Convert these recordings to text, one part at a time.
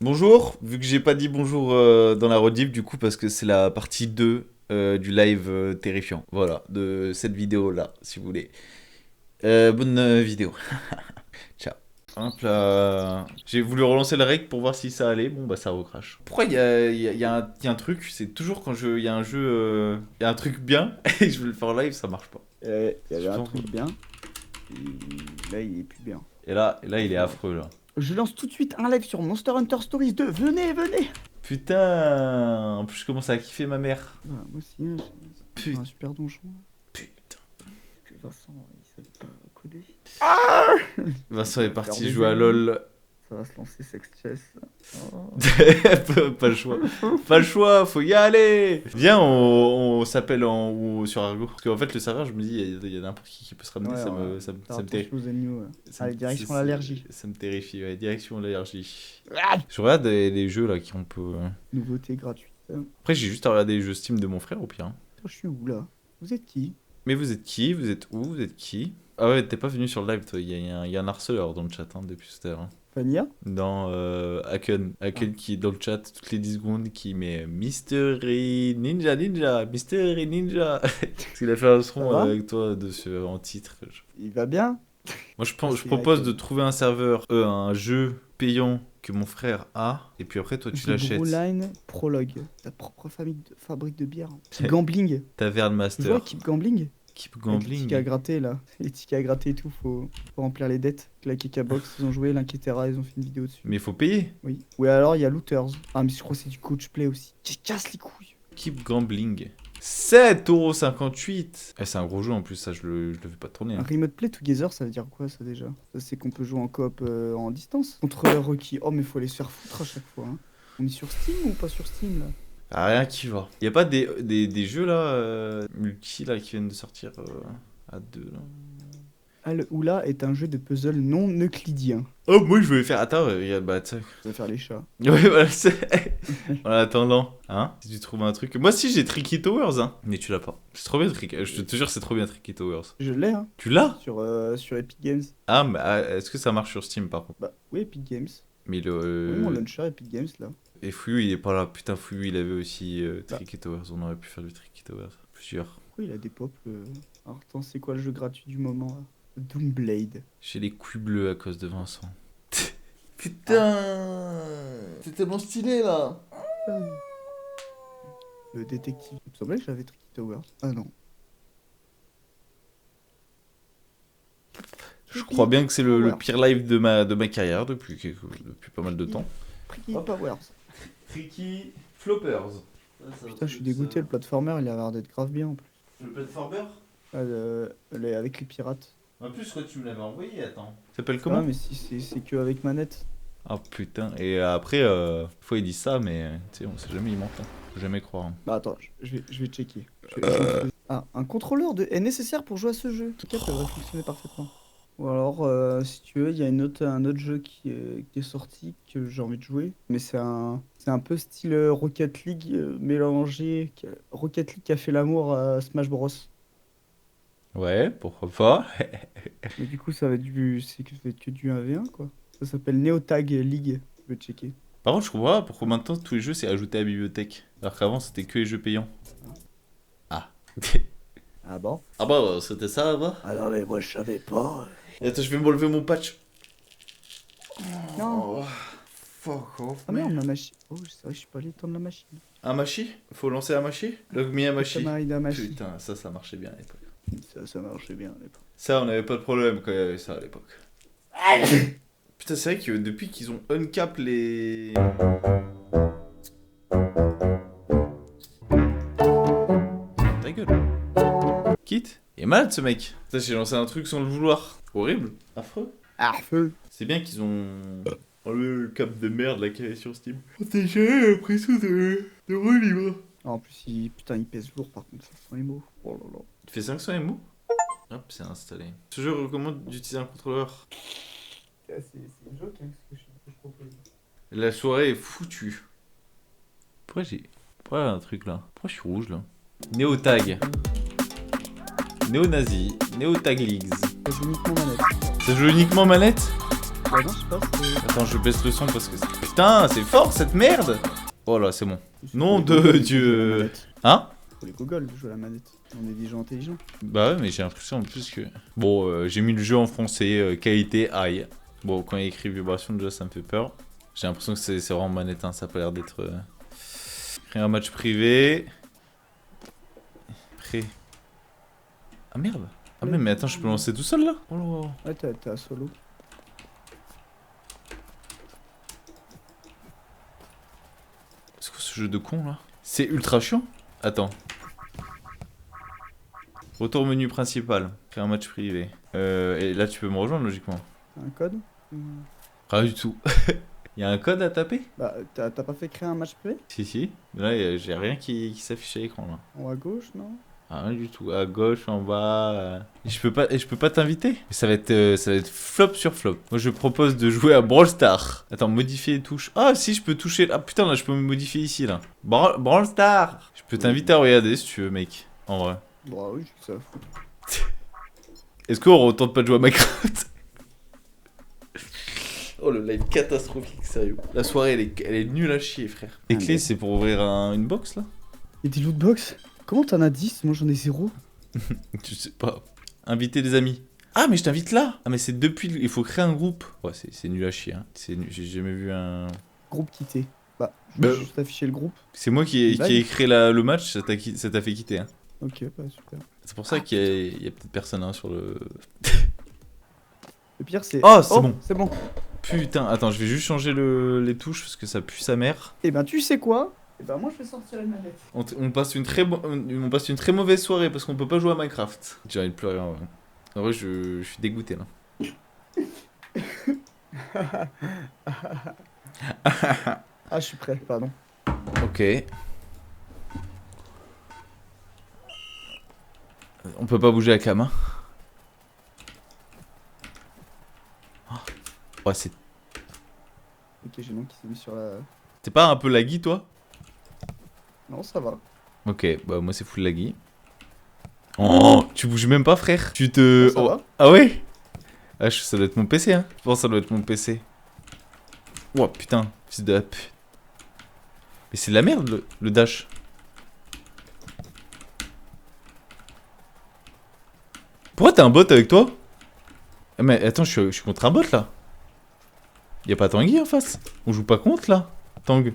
Bonjour, vu que j'ai pas dit bonjour dans la rediff, du coup, parce que c'est la partie 2 du live terrifiant. Voilà, de cette vidéo-là, si vous voulez. Bonne vidéo. Ciao. Hop là. J'ai voulu relancer la règle pour voir si ça allait. Bon, bah ça recrache. Pourquoi il y a un truc, c'est toujours quand il y a un jeu, il y a un truc bien, et je veux le faire en live, ça marche pas. Il y avait Je un pense- truc bien, et là il est plus bien. Et là, il est affreux, là. Je lance tout de suite un live sur Monster Hunter Stories 2, venez, venez. Putain, en plus je commence à kiffer ma mère. Moi aussi, hein, c'est Putain. un super donjon. Putain. Que Vincent, il savait pas coder. Vincent est Faire parti des jouer à ennemis. LoL. Ça va se lancer sex chess. Oh. Pas le choix. Pas le choix, faut y aller. Viens, on s'appelle sur Argo. Parce qu'en fait, le serveur, je me dis, il y a n'importe qui peut se ramener, Ouais, ça ouais. me, ça me, Faire ça me terrifie. attention aux ennemis, ouais. Allez, direction l'allergie. Ça me terrifie, ouais, direction l'allergie. Ah, Je regarde les jeux là qui on peut. nouveauté gratuite. Après, j'ai juste à regarder les jeux Steam de mon frère au pire. Hein. Je suis où là? Vous êtes qui? Mais vous êtes qui? Vous êtes où? Vous êtes qui? Ah ouais, t'es pas venu sur le live, toi. Il y a un harceleur dans le chat hein, depuis tout à l'heure. Hein. Fania? Dans Haken. Haken qui est dans le chat toutes les 10 secondes qui met Mystery Ninja Ninja, Mystery Ninja. Parce qu'il a fait un Ça son va avec toi dessus en titre. Il va bien? Moi je C'est propose Haken. de trouver un serveur, un jeu payant que mon frère a, et puis après toi tu C'est l'achètes. Brewline Prologue, ta propre fabrique de bière. Keep Gambling. Taverne Tu vois Master. Keep Gambling? Keep Avec les Gambling. tickets à gratter là. Les tickets à gratter et tout, faut remplir les dettes. La Kekabox, ils ont joué, l'Inquietera, ils ont fait une vidéo dessus. Mais il faut payer. Oui. Ou alors il y a Looters. Ah, mais je crois que c'est du coach play aussi. Qui casse les couilles. Keep Gambling. 7,58€. Eh, c'est un gros jeu en plus, ça je le fais pas tourner. Un Hein. remote play together, ça veut dire quoi ça déjà? Ça c'est qu'on peut jouer en coop en distance. Contrôleur requis. Oh, mais faut aller se faire foutre à chaque fois. Hein. On est sur Steam ou pas sur Steam là? Ah, rien qui va. Y a pas des jeux là, multi là, qui viennent de sortir à deux là. Al Oula est un jeu de puzzle non euclidien. Oh, moi je voulais faire. Attends, regarde, bah tu sais. Ça va faire les chats. Ouais, voilà, c'est. En attendant, hein, si tu trouves un truc. Moi aussi j'ai Tricky Towers, hein. Mais tu l'as pas. C'est trop bien, Tricky. Je te jure, c'est trop bien, Tricky Towers. Je l'ai, hein, Tu l'as? sur Epic Games. Ah, mais est-ce que ça marche sur Steam par contre? Bah, oui, Epic Games. Mais Oui, mon launcher Epic Games là. Et Fouillou, il est pas là. Putain, Fouillou, il avait aussi Tricky Towers. On aurait pu faire du Tricky Towers. Plusieurs. Pourquoi il a des pop Alors, attends, c'est quoi le jeu gratuit du moment là? Doomblade. J'ai les couilles bleues à cause de Vincent. Putain! C'est tellement stylé là! Le détective. Il me semblait que j'avais Tricky Towers. Ah non. Je crois bien que c'est le pire live de ma carrière depuis pas mal de temps. Tricky Hop. Powers. Tricky Floppers. Putain, je suis dégoûté, le platformer il a l'air d'être grave bien en plus. Le platformer? Ah, avec les pirates. En plus, quoi, tu me l'avais envoyé, attends. Ça s'appelle Ah, comment? mais si c'est que avec manette. Ah putain, et après, fois il dit ça, mais tu sais, on sait jamais, il ment. Hein. Faut jamais croire. Hein. Bah attends, je vais checker. Ah, un contrôleur est nécessaire pour jouer à ce jeu. En tout cas, ça devrait fonctionner parfaitement. Ou alors, si tu veux, il y a un autre jeu qui est sorti que j'ai envie de jouer. Mais c'est un peu style Rocket League mélangé. Rocket League qui a fait l'amour à Smash Bros. Ouais, pourquoi pas? Mais du coup, ça va être que du 1v1 quoi. Ça s'appelle Neotag League. Je vais checker. Par contre, je comprends pas pourquoi maintenant tous les jeux c'est ajouté à la bibliothèque. Alors qu'avant c'était que les jeux payants. Ah. Ah bon? Ah bah, c'était ça avant? Ah non, mais moi je savais pas. Attends, je vais m'enlever mon patch. Non. Oh, fuck off. Ah merde, ma machine. Oh, c'est vrai, je suis pas allé étendre la machine. Un machi? Faut lancer un machi? Log me un machi. La machine. Putain, ça marchait bien à l'époque. Ça marchait bien à l'époque. Ça, on avait pas de problème quand il y avait ça à l'époque. Putain, c'est vrai que depuis qu'ils ont uncap les. Ta gueule. Quitte. Il est malade ce mec. Putain, j'ai lancé un truc sans le vouloir. Horrible. Affreux. Ah, feu. C'est bien qu'ils ont enlevé le cap de merde là qu'il y avait sur Steam. Oh, t'as jamais l'impression de relivre. Ah, en plus, putain, il pèse lourd par contre, 500 MO. Oh là là. Tu fais 500 MO? Hop, c'est installé. Ce jeu recommande d'utiliser un contrôleur. C'est une joke, hein, ce que je propose. La soirée est foutue. Pourquoi il y a un truc là? Pourquoi je suis rouge là? Néo-tag. Néo-nazi. Néo-tag leagues. Ça joue uniquement manette. Ça joue uniquement manette? Bah non, je sais pas, c'est... Attends, je baisse le son parce que... Putain, c'est fort cette merde. Oh là, c'est bon. Nom Faut les de gogoles, jouer à la Dieu. manette. Hein? Faut les gogoles jouer à la manette. On est des gens intelligents. Bah ouais, mais j'ai l'impression en plus que... Bon, j'ai mis le jeu en français, qualité high. Bon, quand il y a écrit vibration, déjà ça me fait peur. J'ai l'impression que c'est vraiment manette, hein. Ça a pas l'air d'être... Créer un match privé. Prêt. Ah merde. Ah mais attends, je peux lancer tout seul là? Oh là. Ouais, t'es à solo. C'est quoi ce jeu de con là? C'est ultra chiant. Attends. Retour au menu principal. Créer un match privé. Et là tu peux me rejoindre logiquement. T'as un code? Pas du tout. Il y a un code à taper? Bah, t'as pas fait créer un match privé? Si si. Là j'ai rien qui s'affiche à l'écran là. En haut à gauche, non? Ah, rien du tout. À gauche, en bas. Et je peux pas t'inviter. Mais ça va être flop sur flop. Moi je propose de jouer à Brawl Stars. Attends, modifier les touches. Ah si, je peux toucher. Ah putain, là je peux me modifier ici là. Brawl Stars. Je peux t'inviter à regarder si tu veux, mec. En vrai. Bah oui, j'ai que ça. Est-ce qu'on retente pas de jouer à Minecraft? Oh le live catastrophique, sérieux. La soirée elle est nulle à chier, frère. Les clés c'est pour ouvrir une box là? Et des loot box? Comment t'en as 10? Moi j'en ai 0. Tu sais pas. Inviter des amis. Ah mais je t'invite là. Ah mais c'est depuis... Il faut créer un groupe. Ouais c'est nul à chier. Hein. J'ai jamais vu un... Groupe quitté. Bah, je Bah, vais juste afficher le groupe. C'est moi qui ai créé le match, ça t'a fait quitter. Hein. Ok, bah super. C'est pour ça qu'il y a peut-être personne hein, sur le... Le pire c'est... Oh, c'est bon. C'est bon. Putain, attends, je vais juste changer les touches parce que ça pue sa mère. Et ben tu sais quoi? Et ben moi je vais sortir les manettes. On passe une très mauvaise soirée parce qu'on peut pas jouer à Minecraft. J'ai envie de pleurer en vrai. En vrai, je suis dégoûté là. Ah, je suis prêt, pardon. Ok. On peut pas bouger la cam. Hein. Ouais, c'est... Ok, j'ai nom qui s'est mis sur la... T'es pas un peu laggy toi? Non, ça va. Ok, bah moi c'est full laggy. Oh, tu bouges même pas frère. Tu te... Ça va. Ah ouais? Ah, ça doit être mon PC hein. Je pense que ça doit être mon PC. Oh putain, fils de la pute. Mais c'est de la merde le dash. Pourquoi t'as un bot avec toi? Ah, mais attends, je suis contre un bot là. Y'a pas Tanguy en face? On joue pas contre là? Tang.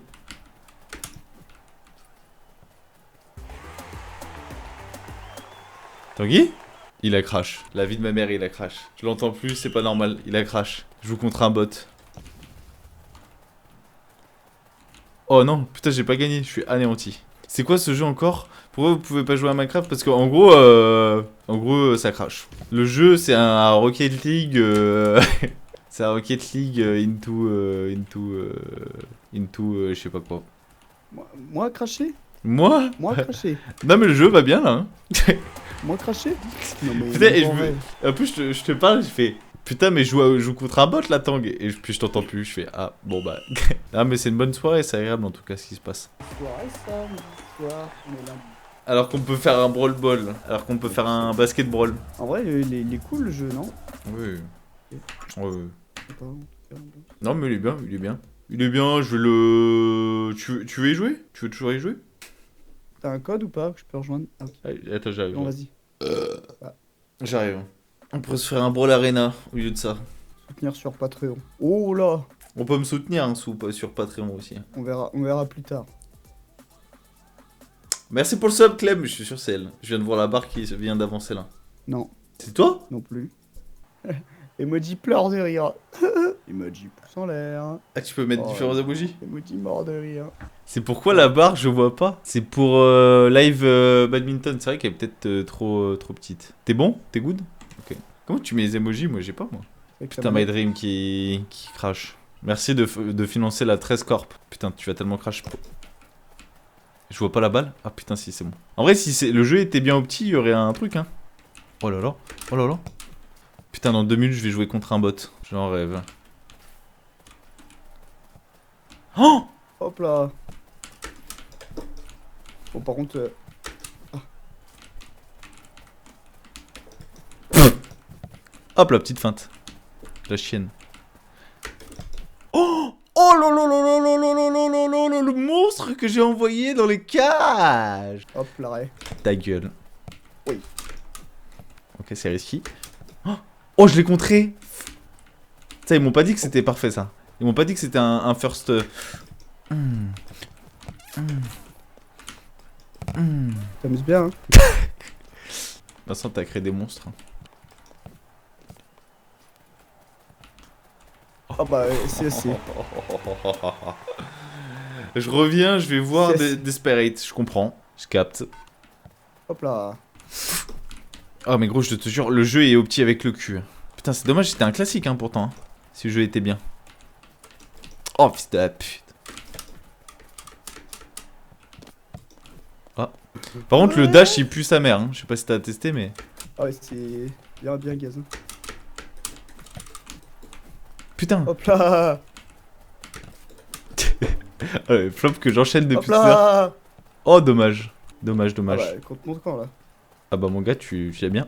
Tanguy? Il a crash. La vie de ma mère, il a crash. Je l'entends plus, c'est pas normal. Il a crash. Je joue contre un bot. Oh non, putain, j'ai pas gagné. Je suis anéanti. C'est quoi ce jeu encore? Pourquoi vous pouvez pas jouer à Minecraft? Parce qu'en gros, ça crash. Le jeu, c'est un Rocket League. C'est un Rocket League into je sais pas quoi. Moi craché? Moi? Moi craché? Non mais le jeu va bien là. Hein. Moi craché? Non mais... Putain, et en plus je te parle, je fais putain mais je joue contre un bot la Tang et puis je t'entends plus, je fais ah bon bah ah mais c'est une bonne soirée, c'est agréable en tout cas ce qui se passe. Soirée ça, soir, on est là. Alors qu'on peut faire un brawl ball, alors qu'on peut faire un basket brawl. En vrai, il est cool le jeu, non? Oui. Ouais. Attends, Non mais il est bien, il est bien. Il est bien, je vais le... Tu veux y jouer? Tu veux toujours y jouer? t'as un code ou pas que je peux rejoindre? Ah, ok. Allez, attends, j'arrive. Non, vas-y. J'arrive. On pourrait se faire un brawl arena au lieu de ça. Soutenir sur Patreon. Oh là! On peut me soutenir hein, sur Patreon aussi. On verra plus tard. Merci pour le sub Clem, je suis sûr c'est elle. Je viens de voir la barre qui vient d'avancer là. Non, C'est toi? non plus. Emoji pleure de rire. Emoji pouce en l'air. Ah tu peux mettre différents emojis? Emoji mort de rire. C'est pourquoi la barre je vois pas? C'est pour live badminton, c'est vrai qu'elle est peut-être trop petite. T'es bon? T'es good? Ok. Comment tu mets les emojis? Moi j'ai pas moi. Putain My Dream qui crash. Merci de financer la 13 Corp. Putain tu vas tellement crash. Je vois pas la balle? Ah putain si c'est bon. En vrai si le jeu était bien opti, il y aurait un truc hein. Oh là là. Oh là là. Putain dans 2 minutes je vais jouer contre un bot. J'en rêve. Oh! Hop là. Bon par contre... Hop la petite feinte. La chienne. que j'ai envoyé dans les cages. Hop, l'arrêt. Ta gueule. Oui. Ok, c'est risqué. Oh, je l'ai contré. Ça, ils m'ont pas dit que c'était parfait, ça. Ils m'ont pas dit que c'était un first... T'amuses bien, hein. Vincent, t'as créé des monstres. Ah bah, c'est. Je reviens, je vais voir C'est- Desperate, je comprends. Je capte. Hop là. Oh mais gros, je te jure, le jeu est au petit avec le cul. Putain, c'est dommage, c'était un classique hein, pourtant. Hein, si le jeu était bien. Oh fils de la pute. Ah. Par contre, le dash il pue sa mère. Hein. Je sais pas si t'as testé, mais. Ah ouais, c'est bien gaz. Hein. Putain. Hop là. Ah ouais, flop que j'enchaîne depuis Hop tout à l'heure. là. Oh, dommage. Dommage, Ah dommage. bah, compte mon camp là. Ah bah, mon gars, tu l'as bien.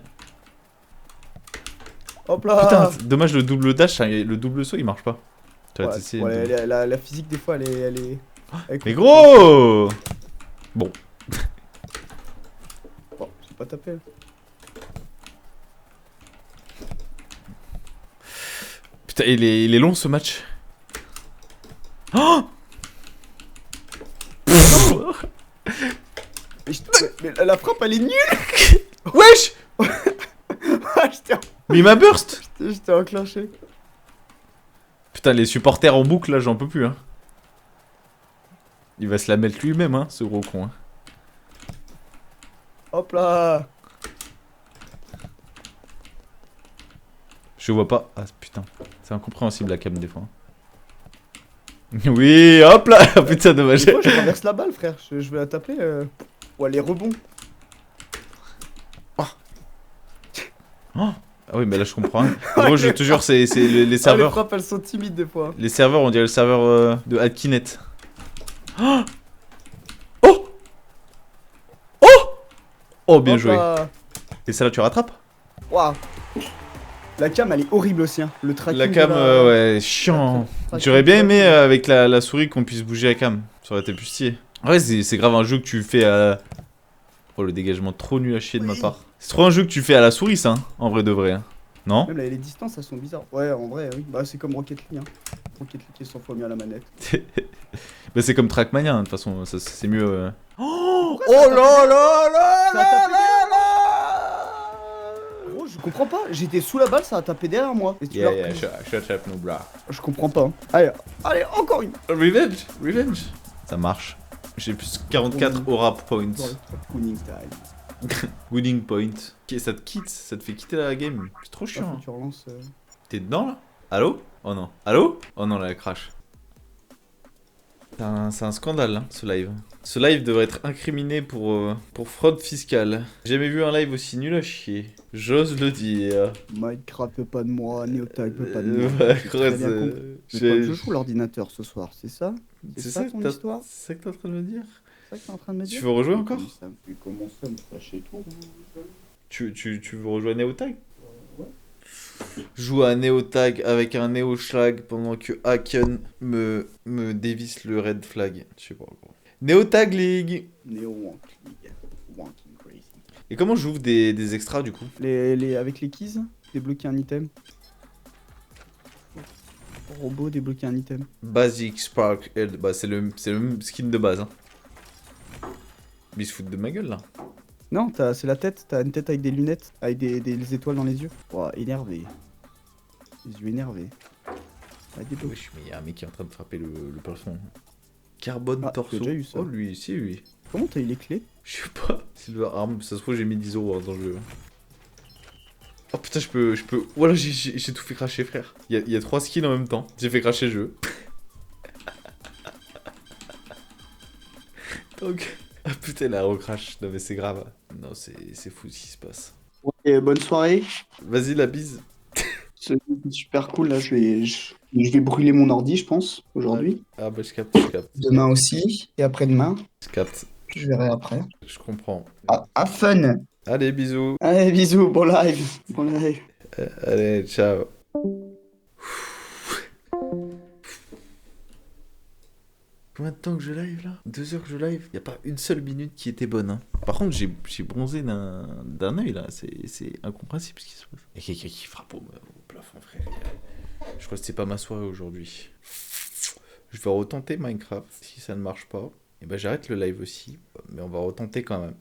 Hop là. Putain, dommage, le double dash, hein, le double saut il marche pas. Tu vas Ouais, tester. ouais, la physique des fois elle est. Mais gros. Bon. Bon, j'ai pas tapé. Putain, il est long ce match. Oh. Mais la frappe elle est nulle. Wesh. Ah, Mais il m'a burst. j'étais enclenché. Putain, les supporters en boucle là, j'en peux plus. Hein. Il va se la mettre lui-même, hein, ce gros con. Hein. Hop là. Je vois pas. Ah putain, c'est incompréhensible la cam des fois. Oui, hop là. Putain, dommage. Des fois, je traverse la balle, frère. Je vais la taper. Ouais, les rebonds. Oh. Ah oui, mais là je comprends. Hein. Gros, je te jure, c'est les Ah, les serveurs. frappes elles sont timides des fois. Les serveurs, on dirait le serveur de Adkinet. Oh. Oh. Oh. Oh, bien Hop joué. là. Et ça là, tu rattrapes? Waouh. La cam elle est horrible aussi. Hein. Le tracking. La cam, de la- ouais, chiant. tracking J'aurais bien de la- aimé avec la souris qu'on puisse bouger la cam. Ça aurait été plus stylé. Ouais, c'est grave un jeu que tu fais à... Oh, le dégagement trop nul à chier de ma Oui. part. C'est trop un jeu que tu fais à la souris, ça, hein, en vrai de vrai. Hein. Non? Même les distances elles sont bizarres. Ouais, en vrai, oui. Bah, c'est comme Rocket League. Hein. Rocket League est 100 fois mieux à la manette. Bah, c'est comme Trackmania, hein, de toute façon, c'est mieux. Oh, Pourquoi ça oh là là là Ça a là tapé là là. Gros, je comprends pas. J'étais sous la balle, ça a tapé derrière moi. Et tu Yeah, l'as yeah, repris. shut up, no bra. Je comprends pas. Hein. Allez, encore une. Revenge, revenge. Ça marche. J'ai plus 44 aura points. Winning time. Winning point. Ok, ça te quitte, ça te fait quitter la game. C'est trop Ah, chiant. faut Hein. que tu relances. T'es dedans là? Allô? Oh non. Allô? Oh non, là, elle crash. C'est un scandale, hein, ce live. Ce live devrait être incriminé pour fraude fiscale. J'ai jamais vu un live aussi nul à chier. J'ose le dire. Minecraft peut pas de moi, Neotag peut pas de moi. Ouais, J'ai très bien compris. Mais pas que je j'ai- joue l'ordinateur ce soir, c'est ça? C'est ça ton histoire? C'est ça que t'es en train de me dire? C'est ça que t'es en train de me Tu dire? veux rejouer encore? Ça me fait commencer à me fâcher tout. Tu veux rejouer à Neotag? Ouais. Joue à Neotag avec un Neo Schlag pendant que Haken me dévisse le red flag. Je sais pas gros. Neotag League. Neo Wank League. Wanking Crazy. Et comment j'ouvre des extras du coup? Avec les keys, débloquer un item. Robot, débloquer un item. Basic Spark L. Bah c'est le skin de base. Hein. Mais ils se foutent de ma gueule là. Non, c'est la tête, t'as une tête avec des lunettes, avec des étoiles dans les yeux. Ouah, énervé. Les yeux énervés. Ah, des Wesh, mais y'a un mec qui est en train de frapper le plafond. Carbone Ah, torso. j'ai déjà eu ça. Oh lui, si lui. Comment t'as eu les clés? Je sais pas. Silver Arm, ça se trouve j'ai mis 10 euros dans le jeu. Oh putain, je peux. Voilà, j'ai tout fait cracher, frère. Il y a 3 skins en même temps. J'ai fait cracher le jeu. Donc. Ah putain, la recrash. Non mais c'est grave. Non, c'est fou ce qui se passe. Ok, bonne soirée. Vas-y, la bise. C'est super cool, là, je vais brûler mon ordi, je pense, aujourd'hui. Ah bah je capte, je capte. Demain aussi, et après-demain, Je capte. je verrai après. Je comprends. Ah, fun. Allez, bisous. Allez, bisous, bon live. Bon live. Allez, ciao. Combien de temps que je live là? 2 heures que je live. Y a pas une seule minute qui était bonne. Hein. Par contre, j'ai bronzé d'un œil là. C'est incompréhensible ce qui se passe. Il y a quelqu'un qui frappe au plafond, frère. Je crois que c'est pas ma soirée aujourd'hui. Je vais retenter Minecraft. Si ça ne marche pas, et ben j'arrête le live aussi. Mais on va retenter quand même.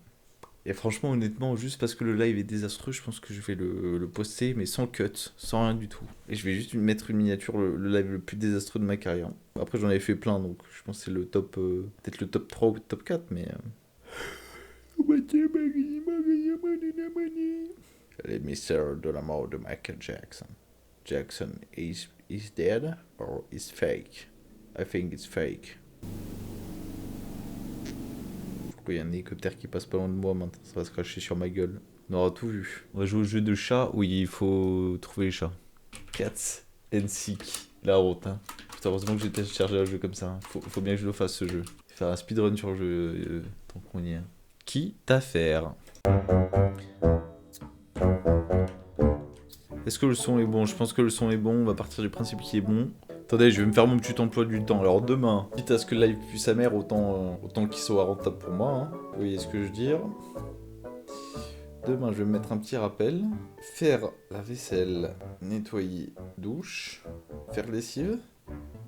Et franchement, honnêtement, juste parce que le live est désastreux, je pense que je vais le poster, mais sans cut, sans rien du tout. Et je vais juste mettre une miniature, le live le plus désastreux de ma carrière. Après, j'en avais fait plein, donc je pense que c'est le top, peut-être le top 3 ou le top 4, mais... Les mystères de la mort de Michael Jackson. Jackson is dead or is fake? I think it's fake. Il y a un hélicoptère qui passe pas loin de moi maintenant, ça va se cracher sur ma gueule. On aura tout vu. On va jouer au jeu de chat où il faut trouver les chats. Cats and Seek, la route. Hein. Putain, heureusement que j'ai téléchargé un jeu comme ça. Hein. Faut bien que je le fasse ce jeu. Faire un speedrun sur le jeu tant qu'on y est. Quitte à faire. Est-ce que le son est bon? Je pense que le son est bon. On va partir du principe qu'il est bon. Attendez, je vais me faire mon petit emploi du temps. Alors demain, quitte à ce que le live pue sa mère, autant qu'il soit rentable pour moi. Hein. Vous voyez ce que je veux dire? Demain, je vais me mettre un petit rappel. Faire la vaisselle, nettoyer, douche, faire lessive.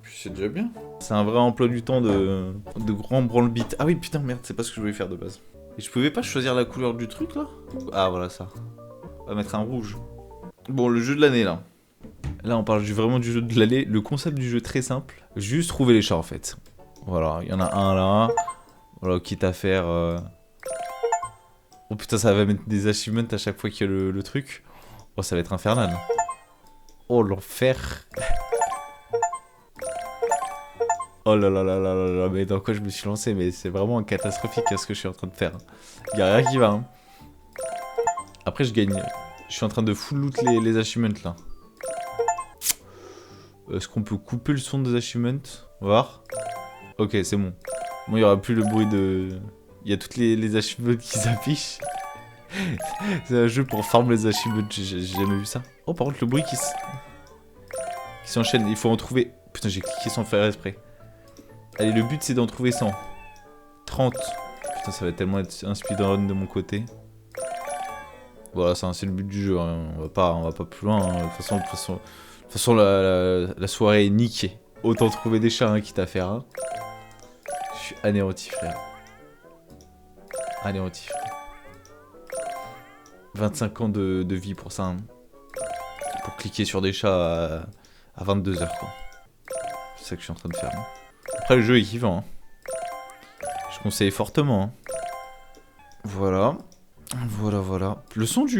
Puis c'est déjà bien. C'est un vrai emploi du temps de grand branle-bite. Ah oui, putain, merde, c'est pas ce que je voulais faire de base. Et je pouvais pas choisir la couleur du truc là? Ah voilà ça. On va mettre un rouge. Bon, le jeu de l'année là. Là, on parle vraiment du jeu de l'année. Le concept du jeu très simple. Juste trouver les chats en fait. Voilà, il y en a un là. Voilà, quitte à faire... Oh putain, ça va mettre des achievements à chaque fois qu'il y a le truc. Oh, ça va être infernal. Oh, l'enfer. Oh là là là là là là, mais dans quoi je me suis lancé? Mais c'est vraiment catastrophique ce que je suis en train de faire. Il y a rien qui va. Hein. Après, je gagne. Je suis en train de full loot les achievements là. Est-ce qu'on peut couper le son des achievements? On va voir. Ok, c'est bon. Bon, il n'y aura plus le bruit de... Il y a toutes les achievements qui s'affichent. C'est un jeu pour farm les achievements, j'ai jamais vu ça. Oh, par contre, le bruit qui s'enchaîne, il faut en trouver... Putain, j'ai cliqué sans faire exprès. Allez, le but, c'est d'en trouver 100. 30. Putain, ça va tellement être un speedrun de mon côté. Voilà, c'est le but du jeu, hein. On va pas plus loin. Hein. De toute façon, la soirée est niquée. Autant trouver des chats, hein, quitte à faire. Hein. Je suis anéanti, frère. Anéanti, frère. 25 ans de vie pour ça. Hein. Pour cliquer sur des chats à 22h, quoi. C'est ça que je suis en train de faire. Hein. Après, le jeu est kiffant. Hein. Je conseille fortement. Hein. Voilà. Voilà, voilà. Le son du...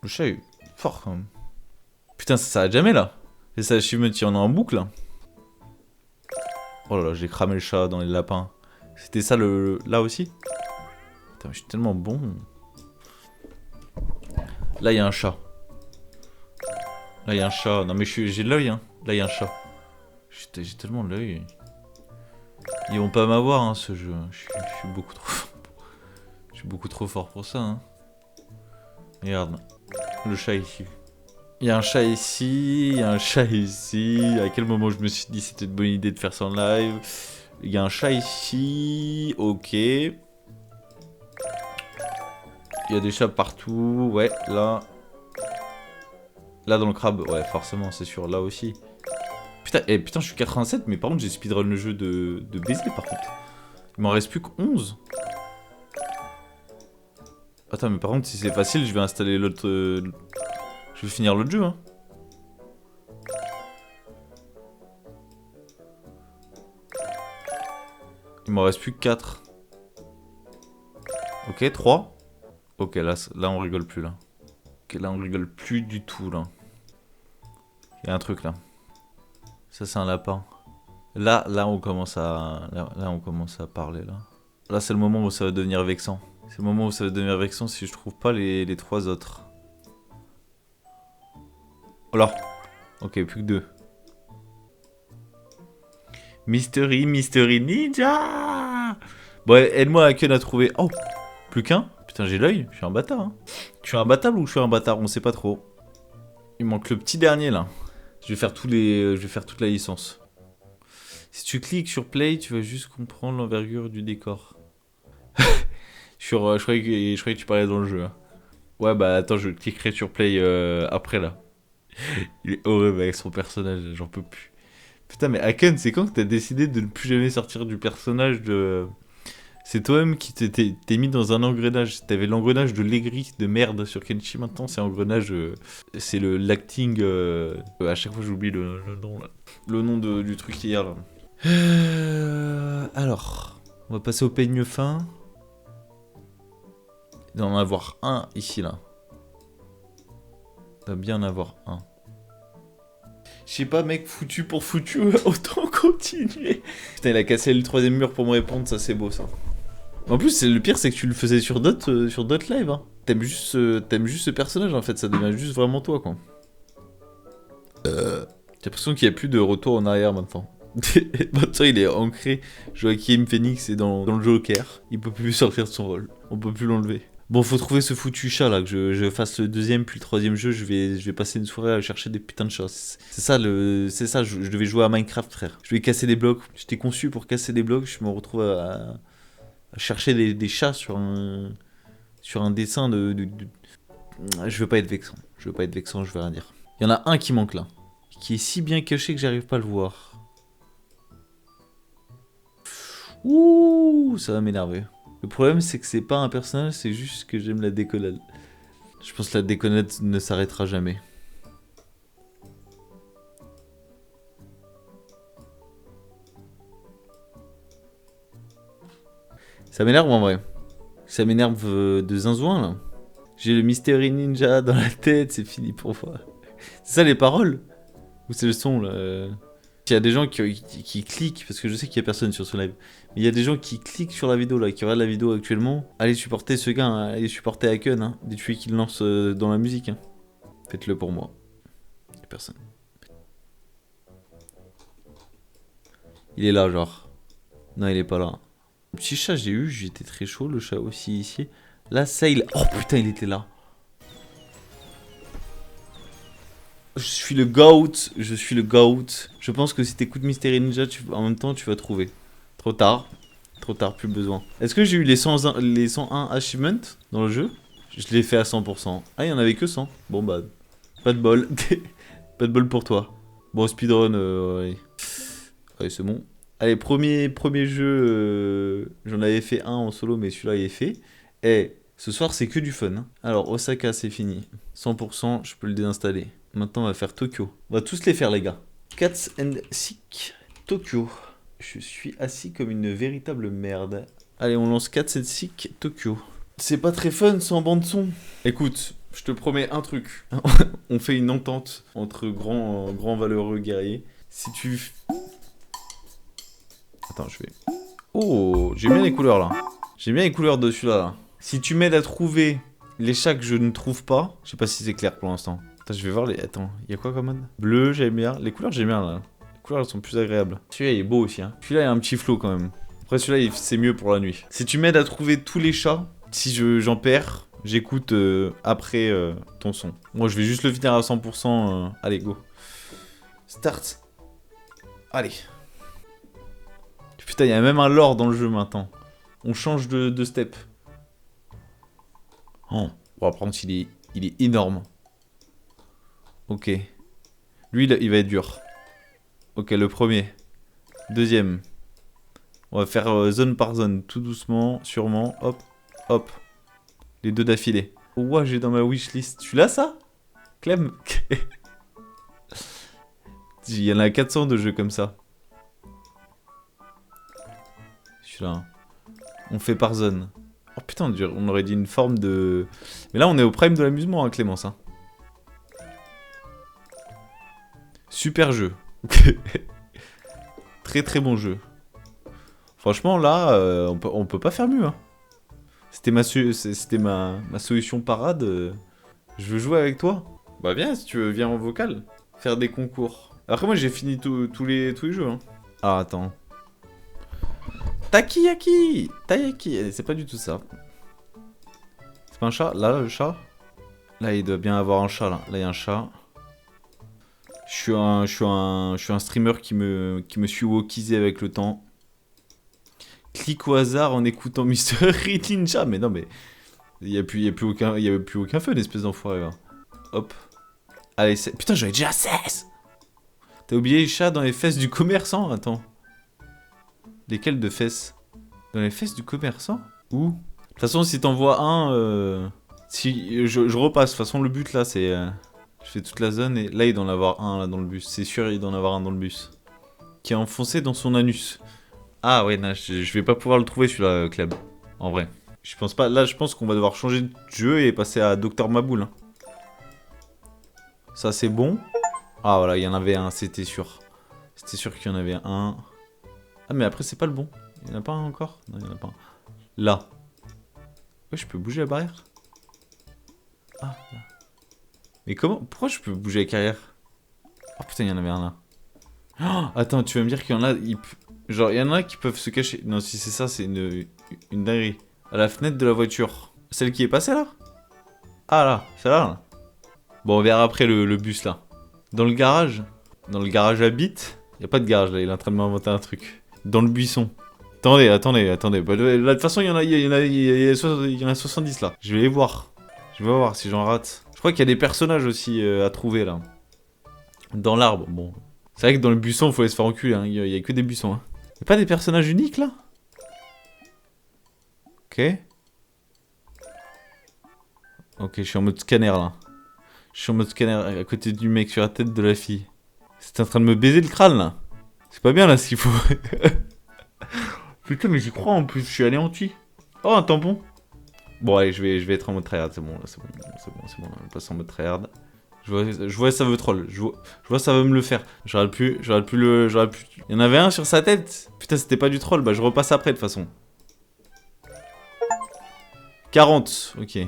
Le chat est fort, quand même. Putain, ça s'arrête jamais, là. Et ça, achievement, il y en a en boucle, là. Oh là là, j'ai cramé le chat dans les lapins. C'était ça, là aussi? Putain, mais je suis tellement bon. Là, il y a un chat. Là, il y a un chat. Non, mais j'ai de l'œil, hein. Là, il y a un chat. J'ai tellement de l'œil. Ils vont pas m'avoir, hein, ce jeu. Je suis beaucoup trop fort. Je suis beaucoup trop fort pour ça, hein. Regarde. Le chat ici. Il y a un chat ici, il y a un chat ici. À quel moment je me suis dit c'était une bonne idée de faire ça en live? Il y a un chat ici. Ok. Il y a des chats partout. Ouais, là. Là dans le crabe. Ouais, forcément, c'est sûr. Là aussi. Putain, putain, je suis 87, mais par contre, j'ai speedrun le jeu de baiser, par contre. Il m'en reste plus que 11. Attends, mais par contre, si c'est facile, je vais installer l'autre... Je vais finir l'autre jeu, hein. Il m'en reste plus que 4. Ok, 3. Ok, là on rigole plus, là. Ok, là on rigole plus du tout, là. Il y a un truc, là. Ça, c'est un lapin. Là, on commence à... Là, on commence à parler, là. Là, c'est le moment où ça va devenir vexant. C'est le moment où ça va devenir vexant si je trouve pas les 3 autres. Oh là. Ok, plus que 2. Mystery Ninja. Bon, aide-moi à Ken à trouver... Oh, plus qu'un. Putain, j'ai l'œil, je suis un bâtard. Hein. Je suis un bâtard ou je suis un bâtard, on sait pas trop. Il manque le petit dernier, là. Je vais faire toute la licence. Si tu cliques sur play, tu vas juste comprendre l'envergure du décor. Je croyais que tu parlais dans le jeu. Hein. Ouais, bah attends, je cliquerai sur play après là. Il est horrible avec son personnage, j'en peux plus. Putain, mais Haken, c'est quand que t'as décidé de ne plus jamais sortir du personnage de. C'est toi-même qui t'es mis dans un engrenage. T'avais l'engrenage de l'aigri de merde sur Kenshi, maintenant c'est engrenage. C'est le l'acting. À chaque fois j'oublie le nom là. Le nom du truc hier là. Alors, on va passer au peigne fin. Il doit en avoir un ici là. Il doit bien en avoir un. Je sais pas mec, foutu pour foutu, autant continuer. Putain, il a cassé le troisième mur pour me répondre, ça c'est beau ça. En plus, le pire c'est que tu le faisais sur d'autres lives. Hein. T'aimes juste ce personnage en fait, ça devient juste vraiment toi quoi. J'ai l'impression qu'il n'y a plus de retour en arrière maintenant. Maintenant il est ancré. Joaquin Phoenix est dans le Joker. Il peut plus sortir de son rôle. On peut plus l'enlever. Bon, faut trouver ce foutu chat là, que je fasse le deuxième puis le troisième jeu. Je vais passer une soirée à chercher des putains de chats. C'est ça, je devais jouer à Minecraft, frère. Je vais casser des blocs. J'étais conçu pour casser des blocs. Je me retrouve à chercher des chats sur un dessin de. Je veux pas être vexant. Je veux rien dire. Il y en a un qui manque là. Qui est si bien caché que j'arrive pas à le voir. Ouh, ça va m'énerver. Le problème, c'est que c'est pas un personnage, c'est juste que j'aime la déconnade. Je pense que la déconnade ne s'arrêtera jamais. Ça m'énerve en vrai. Ça m'énerve de zinzouin là. J'ai le Mystery Ninja dans la tête, c'est fini pour moi. C'est ça les paroles? Ou c'est le son là? Il y a des gens qui cliquent, parce que je sais qu'il y a personne sur ce live, mais il y a des gens qui cliquent sur la vidéo là, qui regardent la vidéo actuellement. Allez supporter ce gars, hein, allez supporter Haken, hein, des tués qu'il lance dans la musique. Hein. Faites-le pour moi. Il y a personne. Il est là, genre. Non, il est pas là. Le petit chat, j'ai eu, j'étais très chaud, le chat aussi ici. Là, ça, il. Oh putain, il était là. Je suis le GOAT, Je pense que si t'écoutes Mystery Ninja, en même temps, tu vas trouver. Trop tard, plus besoin. Est-ce que j'ai eu les 101 achievements dans le jeu? Je l'ai fait à 100%. Ah, il y en avait que 100. Bon bah, pas de bol. Pas de bol pour toi. Bon, speedrun, ouais. Ouais, c'est bon. Allez, premier jeu, j'en avais fait un en solo, mais celui-là, il est fait. Et ce soir, c'est que du fun. Hein. Alors, Osaka, c'est fini. 100%, je peux le désinstaller. Maintenant, on va faire Tokyo. On va tous les faire, les gars. Cats and Sick Tokyo. Je suis assis comme une véritable merde. Allez, on lance Cats and Sick Tokyo. C'est pas très fun sans bande son. Écoute, je te promets un truc. On fait une entente entre grands valeureux guerriers. Si tu... Attends, je vais... Oh, j'aime bien les couleurs, là. J'aime bien les couleurs de celui-là, là. Si tu m'aides à trouver les chats que je ne trouve pas... Je sais pas si c'est clair pour l'instant. Attends, je vais voir les... Attends, il y a quoi comme mode? Bleu, j'aime bien. Les couleurs, j'aime bien, là. Les couleurs, elles sont plus agréables. Celui-là, il est beau aussi, hein. Celui-là, il a un petit flow, quand même. Après, celui-là, c'est mieux pour la nuit. Si tu m'aides à trouver tous les chats, si j'en perds, j'écoute après ton son. Moi, je vais juste le finir à 100%. Allez, go. Start. Allez. Putain, il y a même un lore dans le jeu, maintenant. On change de step. Oh. Bon, par contre, il est énorme. Ok. Lui, il va être dur. Ok, le premier. Deuxième. On va faire zone par zone, tout doucement, sûrement. Hop, hop. Les deux d'affilée. Ouah, j'ai dans ma wishlist. Tu l'as, ça Clem. Il y en a 400 de jeux comme ça. Celui-là. On fait par zone. Oh putain, on aurait dit une forme de... Mais là, on est au prime de l'amusement, hein, Clémence. Hein. Super jeu. Très très bon jeu. Franchement, là, on peut pas faire mieux. Hein. C'était ma solution parade. Je veux jouer avec toi. Bah viens, si tu veux, viens en vocal. Faire des concours. Après, moi, j'ai fini tous les jeux. Hein. Ah, attends. Taiyaki. C'est pas du tout ça. C'est pas un chat? Là, le chat? Là, il doit bien avoir un chat, là. Là, il y a un chat. Je suis un streamer qui me suis wokisé avec le temps. Clique au hasard en écoutant Mystery Ninja. Mais non, mais il y avait plus aucun feu, l'espèce d'enfoiré. Là. Hop. Allez, putain, j'avais déjà 16. T'as oublié le chat dans les fesses du commerçant? Attends. Lesquelles de fesses? Dans les fesses du commerçant? Où? De toute façon, si t'envoies un... Si, je repasse. De toute façon, le but là, c'est... je fais toute la zone et là, il doit en avoir un là dans le bus. C'est sûr, il doit en avoir un dans le bus. Qui est enfoncé dans son anus. Ah ouais, non, je vais pas pouvoir le trouver celui-là, Cleb. En vrai. Je pense pas. Là, je pense qu'on va devoir changer de jeu et passer à Docteur Maboul. Hein. Ça, c'est bon. Ah voilà, il y en avait un, c'était sûr. C'était sûr qu'il y en avait un. Ah, mais après, c'est pas le bon. Il y en a pas un encore? Non, il y en a pas un. Là. Ouais, je peux bouger la barrière? Ah, là. Mais comment? Pourquoi je peux bouger la carrière? Oh putain, il y en avait un là. Oh, attends, tu vas me dire qu'il y en a... Genre, il y en a qui peuvent se cacher. Non, si c'est ça, c'est une dinguerie. À la fenêtre de la voiture. Celle qui est passée là? Ah là, celle-là là. Bon, on verra après le bus là. Dans le garage? Dans le garage à bite? Y a pas de garage là, il est en train de m'inventer un truc. Dans le buisson. Attendez. Bah, là, de toute façon, il y en a 70 là. Je vais les voir. Je vais voir si j'en rate. Je crois qu'il y a des personnages aussi à trouver là. Dans l'arbre, bon. C'est vrai que dans le buisson, faut aller se faire enculer, hein. Il y a que des buissons. Hein. Y'a pas des personnages uniques là? Ok. Ok, je suis en mode scanner là. Je suis en mode scanner à côté du mec sur la tête de la fille. C'est en train de me baiser le crâne là. C'est pas bien là ce qu'il faut. Putain, mais j'y crois en plus, je suis anéanti. Oh, un tampon. Bon, allez, je vais être en mode tryhard, c'est bon, là, c'est bon, on passe en mode tryhard. Je vois ça veut troll, je vois ça veut me le faire. J'aurais pu. Il y en avait un sur sa tête. Putain, c'était pas du troll, bah je repasse après de toute façon. 40, ok.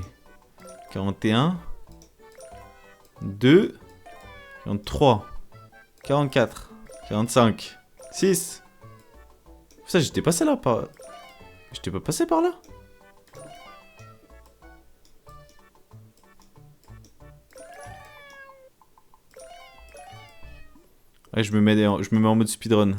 41. 2. 43. 44. 45. 6. Ça, j'étais passé là, par... J'étais pas passé par là? Ouais, je me mets en mode speedrun.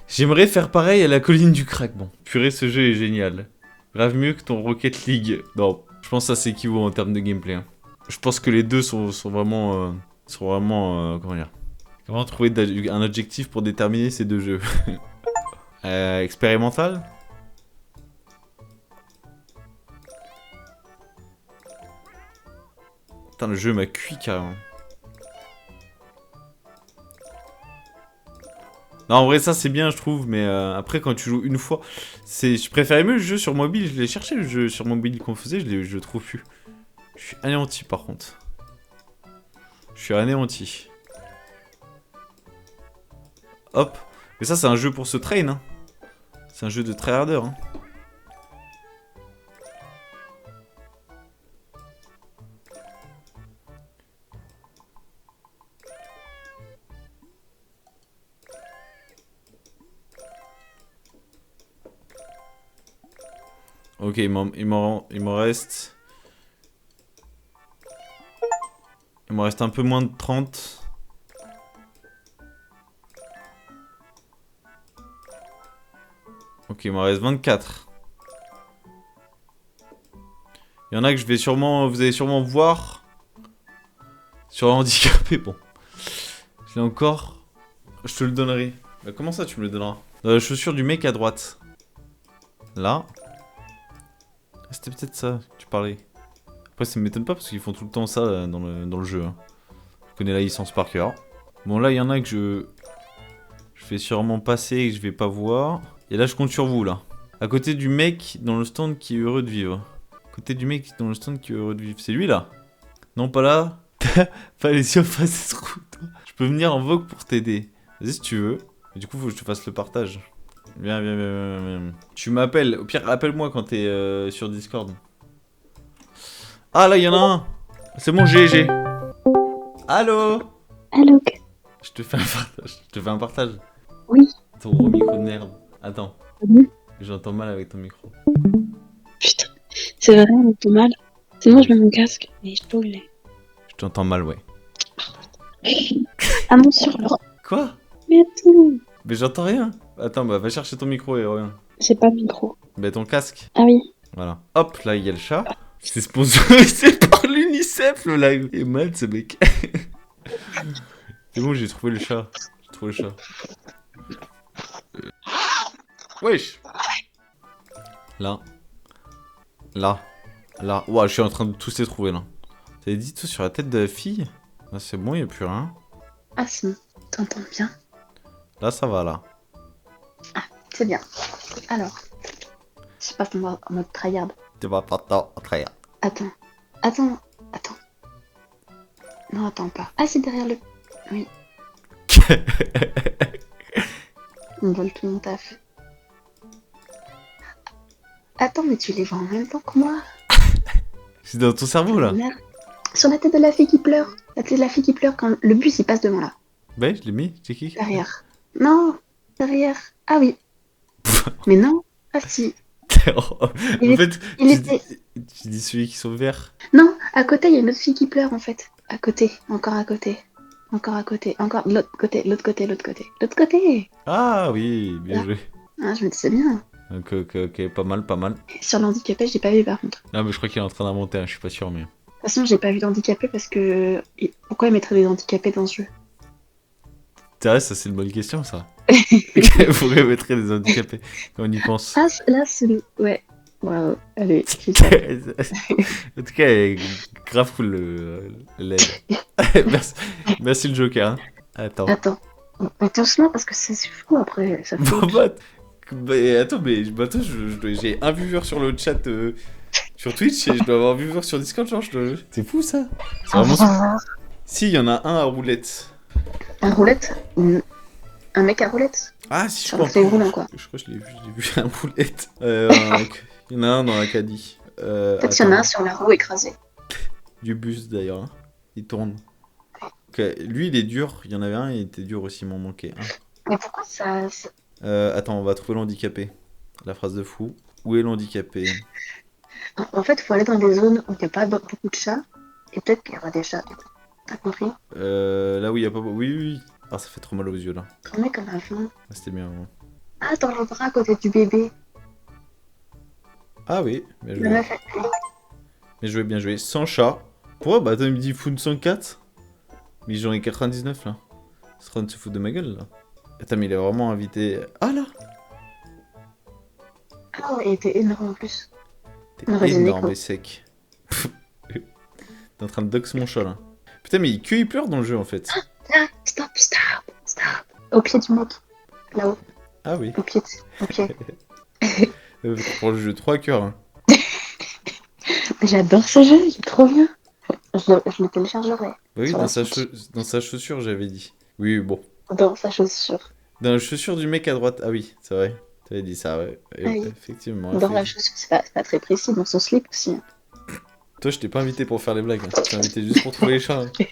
J'aimerais faire pareil à la colline du crack. Bon, purée, ce jeu est génial. Grave mieux que ton Rocket League. Non, je pense que ça s'équivaut en termes de gameplay. Hein. Je pense que les deux sont vraiment... comment dire? Comment trouver un adjectif pour déterminer ces deux jeux? Expérimental? Putain, le jeu m'a cuit carrément. Non, en vrai, ça c'est bien, je trouve, mais après, quand tu joues une fois, je préférais mieux le jeu sur mobile. Je l'ai cherché, le jeu sur mobile qu'on faisait, je le trouve plus. Je suis anéanti par contre. Je suis anéanti. Hop. Mais ça, c'est un jeu pour se train. Hein. C'est un jeu de tryharder. Hein. Ok, il m'en reste... Il m'en reste un peu moins de 30. Ok, il m'en reste 24. Il y en a que vous allez sûrement voir. Sur handicapé, bon. Je l'ai encore. Je te le donnerai. Bah, comment ça, tu me le donneras? Dans la chaussure du mec à droite. Là. C'était peut-être ça que tu parlais. Après, ça m'étonne pas parce qu'ils font tout le temps ça dans le jeu. Hein. Je connais la licence par cœur. Bon, là, il y en a que je vais sûrement passer et que je vais pas voir. Et là, je compte sur vous, là. À côté du mec dans le stand qui est heureux de vivre. À côté du mec dans le stand qui est heureux de vivre. C'est lui, là? Non, pas là? Pas les yeux face à ce route. Je peux venir en vogue pour t'aider. Vas-y, si tu veux. Et du coup, faut que je te fasse le partage. Viens. Tu m'appelles. Au pire, appelle-moi quand t'es sur Discord. Ah, là, il y en a un. C'est mon GG. Allô? Allô? Je te fais un partage. Oui. Ton gros micro de merde. Attends. Ah bon. J'entends mal avec ton micro. Putain, c'est vrai, on entend mal. Sinon, je mets mon casque. Mais je peux l'ai. Je t'entends mal, ouais. Ah non, sur le... Quoi? Mais attends, Mais j'entends rien. Attends, bah va chercher ton micro et reviens. j'ai pas de micro. Bah ton casque. Ah oui. Voilà. Hop, là, il y a le chat. C'est sponsorisé par l'UNICEF, le live. Il est mal, ce mec. C'est bon, j'ai trouvé le chat. J'ai trouvé le chat. Wesh. Là. Là. Là. Ouah, je suis en train de tous les trouver, là. T'avais dit tout sur la tête de la fille? Là, c'est bon, il a plus rien. Ah si, t'entends bien. Là, ça va, là. C'est bien. Alors, je passe en mode tryhard. Tu vas pas t'en très. Attends. Attends. Attends. Non, attends pas. Ah, c'est derrière le... Oui. On vole tout mon taf. Attends, mais tu les vois en même temps que moi. C'est dans ton cerveau, là. Merde. Sur la tête de la fille qui pleure. La tête de la fille qui pleure quand le bus il passe devant là. Bah, je l'ai mis, c'est qui? Derrière. Non, derrière. Ah oui. Mais non. Ah si. En Il fait, il tu était... dis, tu dis celui qui sont verts. Non, à côté, il y a une autre fille qui pleure en fait. À côté, encore à côté. Encore à côté, encore de l'autre côté, l'autre côté, l'autre côté. L'autre côté. Ah oui, bien Là. joué. Ah, je me dis c'est bien. Ok, ok, ok, pas mal, pas mal. Sur l'handicapé, j'ai pas vu par contre. Ah, mais je crois qu'il est en train d'inventer, je suis pas sûr, mais. De toute façon, j'ai pas vu d'handicapé parce que... Pourquoi ils mettraient des handicapés dans ce jeu? C'est vrai, ça c'est une bonne question, ça. Pourquoi mettrait des handicapés quand on y pense? Ah, là, c'est le... Ouais. Waouh, allez, j'ai ça. En tout cas, elle est grave cool le LED. merci, merci le Joker. Hein. Attends. Attends. Mais doucement parce que c'est fou après. Ça fait... Bon, attends, attends, j'ai un viewer sur le chat sur Twitch et je dois avoir un viewer sur Discord, genre, c'est fou ça. C'est vraiment. Si, il y en a un à roulette. Un roulette? Un mec à roulette? Ah, si, je Sur crois. le fait roulant, quoi. Je crois que je l'ai vu un roulette. Il y en a un dans la caddie. Peut-être il y en a un sur la roue écrasée. Du bus d'ailleurs. Hein. Il tourne. Ok, lui il est dur. Il y en avait un, il était dur aussi, il m'en manquait un. Mais pourquoi ça... Attends, on va trouver l'handicapé. La phrase de fou. Où est l'handicapé? En fait, il faut aller dans des zones où il n'y a pas beaucoup de chats. Et peut-être qu'il y aura des chats. T'as compris? Là où il y a pas. Oui, oui, oui. Ah, ça fait trop mal aux yeux là. On est comme un fond. Ah, c'était bien. Hein. Ah, dans le bras à côté du bébé. Ah oui, bien Le joué. meuf, Bien joué, bien joué. Sans chat. Pourquoi? Bah attends, il me dit Food 104. Mais j'en ai 99 là. C'est en train de se foutre de ma gueule là. Attends, mais il est vraiment invité. Ah là! Ah, il était énorme en plus. T'es On aurait dit énorme Nico. et sec. T'es en train de dox mon chat là. Putain, mais il pleure dans le jeu en fait. Là, stop, stop, stop. Au pied du mec. Là-haut, Ah oui. au pied. Au pied. Pour le jeu 3 cœurs. Hein. Mais j'adore ce jeu, il est trop bien. Je le téléchargerai. Oui, Sur dans la sa, Switch. dans sa chaussure, j'avais dit. Oui, bon. Dans sa chaussure. Dans la chaussure du mec à droite. Ah oui, c'est vrai. T'avais dit ça, ouais. Ah oui. Effectivement. Dans la chaussure, c'est pas très précis. Dans son slip aussi. Hein. Toi, je t'ai pas invité pour faire les blagues. Hein. Je t'ai invité juste pour trouver les chats. Hein.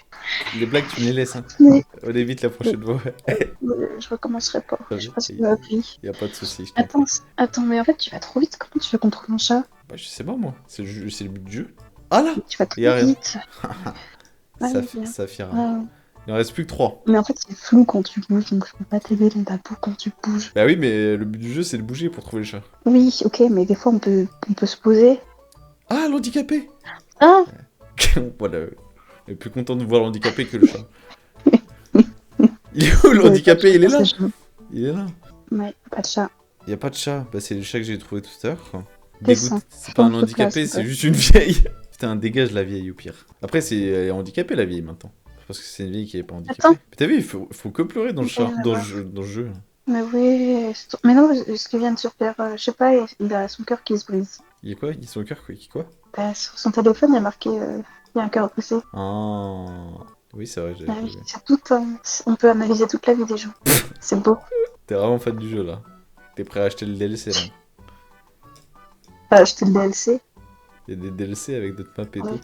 Les blagues, tu me les laisses. Hein. Mais On évite la prochaine fois. je recommencerai pas. Très Je sais bien. pas ce qu'il m'a appris. Y a pas de soucis. je t'en prie. Attends, mais en fait, tu vas trop vite. Comment tu veux qu'on trouve un chat? Bah, je sais pas, moi. C'est le but du jeu. Ah là! Tu vas trop Y a rien. vite. Ah, Ça, oui, bien. ça fira. Ah. Il en reste plus que 3. Mais en fait, c'est flou quand tu bouges, donc je peux pas t'aider dans ta peau quand tu bouges. Bah oui, mais le but du jeu, c'est de bouger pour trouver le chat. Oui, ok, mais des fois, on peut se poser. Ah, l'handicapé! Ah! Voilà. On est plus content de voir l'handicapé que le chat. Il est où l'handicapé? Il est là! Il est là. Ouais, pas de chat. Y a pas de chat. Bah, c'est le chat que j'ai trouvé tout à l'heure. Descends. Dégoûte. C'est pas un Change de handicapé, place, c'est ouais. juste une vieille. Putain, dégage la vieille au pire. Après, elle est handicapée la vieille maintenant. Parce que c'est une vieille qui est pas handicapée. Attends. Mais t'as vu, il faut que pleurer dans le chat, Ouais, dans le ouais. jeu. Dans le jeu. Mais oui, mais non, ce qui vient de se faire, je sais pas, il a son cœur qui se brise. Il y a quoi? Il y a son cœur quoi? Bah, sur son téléphone, il y a marqué, il y a un cœur brisé. Ah. Oui, c'est vrai, j'avais Ah pas oui, vu. c'est tout, on peut analyser toute la vie des gens. C'est beau. T'es vraiment fan du jeu là. T'es prêt à acheter le DLC là. Pas acheter le DLC. Il y a des DLC avec d'autres maps et Ouais. tout.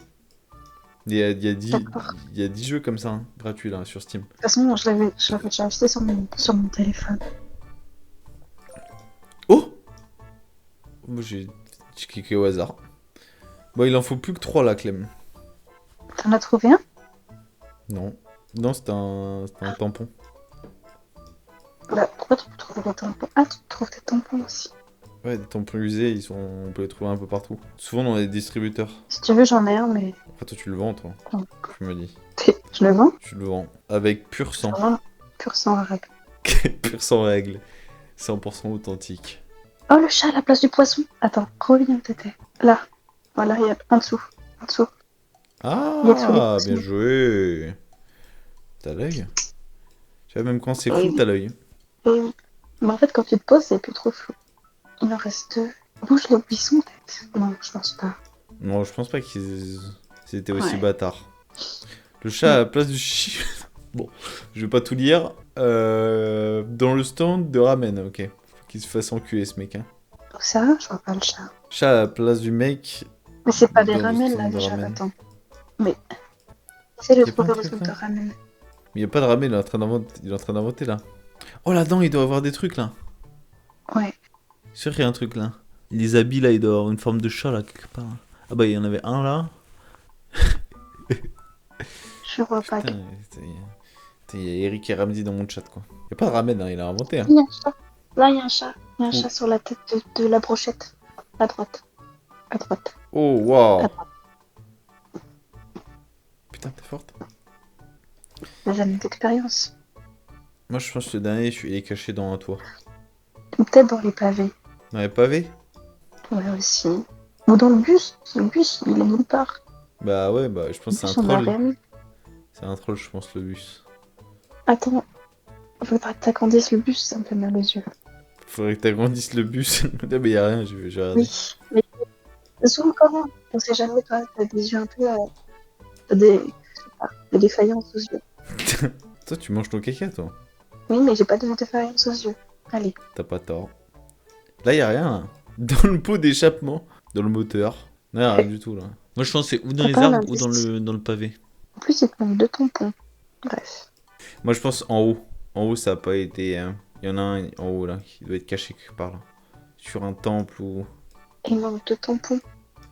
Il y a 10 D'accord. jeux comme ça, hein, gratuits là, sur Steam. De toute façon, je l'avais déjà acheté sur mon téléphone. Oh! moi j'ai cliqué au hasard. Bon, il en faut plus que 3 là, Clem. T'en as trouvé un? Non. Non, c'est un tampon. Bah, pourquoi tu peux trouver des tampons? Ah, tu trouves des tampons aussi. Ouais, des tampons usés, on peut les trouver un peu partout. Souvent dans les distributeurs. Si tu veux, j'en ai un, mais. Après, toi, tu le vends, toi. Non. Tu me dis. Je le vends? Tu le vends. Avec pur sang. Je le vends pur sang règle. Pur sans règle. 100% authentique. Oh, le chat à la place du poisson. Attends, reviens où t'étais. Là. Voilà, il y a en dessous. En dessous. Il y a tous les Ah, poissons. bien joué. T'as l'œil. Tu vois, même quand c'est flou, Oui. t'as l'œil. Oui. Mais en fait, quand tu te poses, c'est plus trop flou. Il en reste deux. Bouge les buissons, peut-être? Non, je pense pas. Non, je pense pas qu'ils étaient aussi Ouais. bâtards. Le chat à la place du chien. Bon, je vais pas tout lire. Dans le stand de ramen, ok. Faut qu'il se fasse enculer ce mec, hein. Où ça? Je vois pas le chat. Chat à la place du mec. Mais c'est pas des Dans le ramen, là, stand de déjà. ramen. Attends. Mais. C'est le Y a pas un trouver au truc, stand de là ramen. Mais y a pas de ramen, il est en train d'inventer là. Oh là-dedans, il doit y avoir des trucs là. Ouais. C'est sûr qu'il y a un truc là. Les habits là, il doit y avoir une forme de chat là, quelque part. Ah bah, il y en avait un là. Je vois pas. Putain, il y a Eric et Ramsey dans mon chat quoi. Y a pas de ramen, hein, il a inventé. Hein. Il y a un chat. Là, il y a un chat. Il y a un Où? chat sur la tête de la brochette. À droite. À droite. Oh waouh. À droite. Putain, t'es forte. Des années d'expérience. Moi je pense que le dernier, il est caché dans un toit. Ou peut-être dans les pavés. Dans les pavés? Ouais, aussi. Ou dans le bus. Le bus, il est nulle part. Bah ouais, bah je pense que Le c'est un bus, on a troll. rien mis. C'est un troll, je pense, le bus. Attends. Faudra que t'agrandisses le bus, ça me fait mal aux yeux. Faudrait que t'agrandisses le bus. Non mais y a rien, j'ai regardé. Oui. Mais zoom quand même. On sait jamais, toi. T'as des yeux un peu. T'as des. Je sais pas, des défaillances aux yeux. Toi, tu manges ton caca, toi. Oui, mais j'ai pas de défaillances aux yeux. Allez. T'as pas tort. Là, y a rien. Là. Dans le pot d'échappement. Dans le moteur. Non, y a rien du tout, là. Moi, je pense que c'est ou dans T'as les pas un arbres ou indice. dans le pavé. En plus, il te manque deux tampons. Bref. Moi, je pense en haut. En haut, ça a pas été... Il y en a un en haut, là, qui doit être caché quelque part, là. Sur un temple ou... Il manque deux tampons.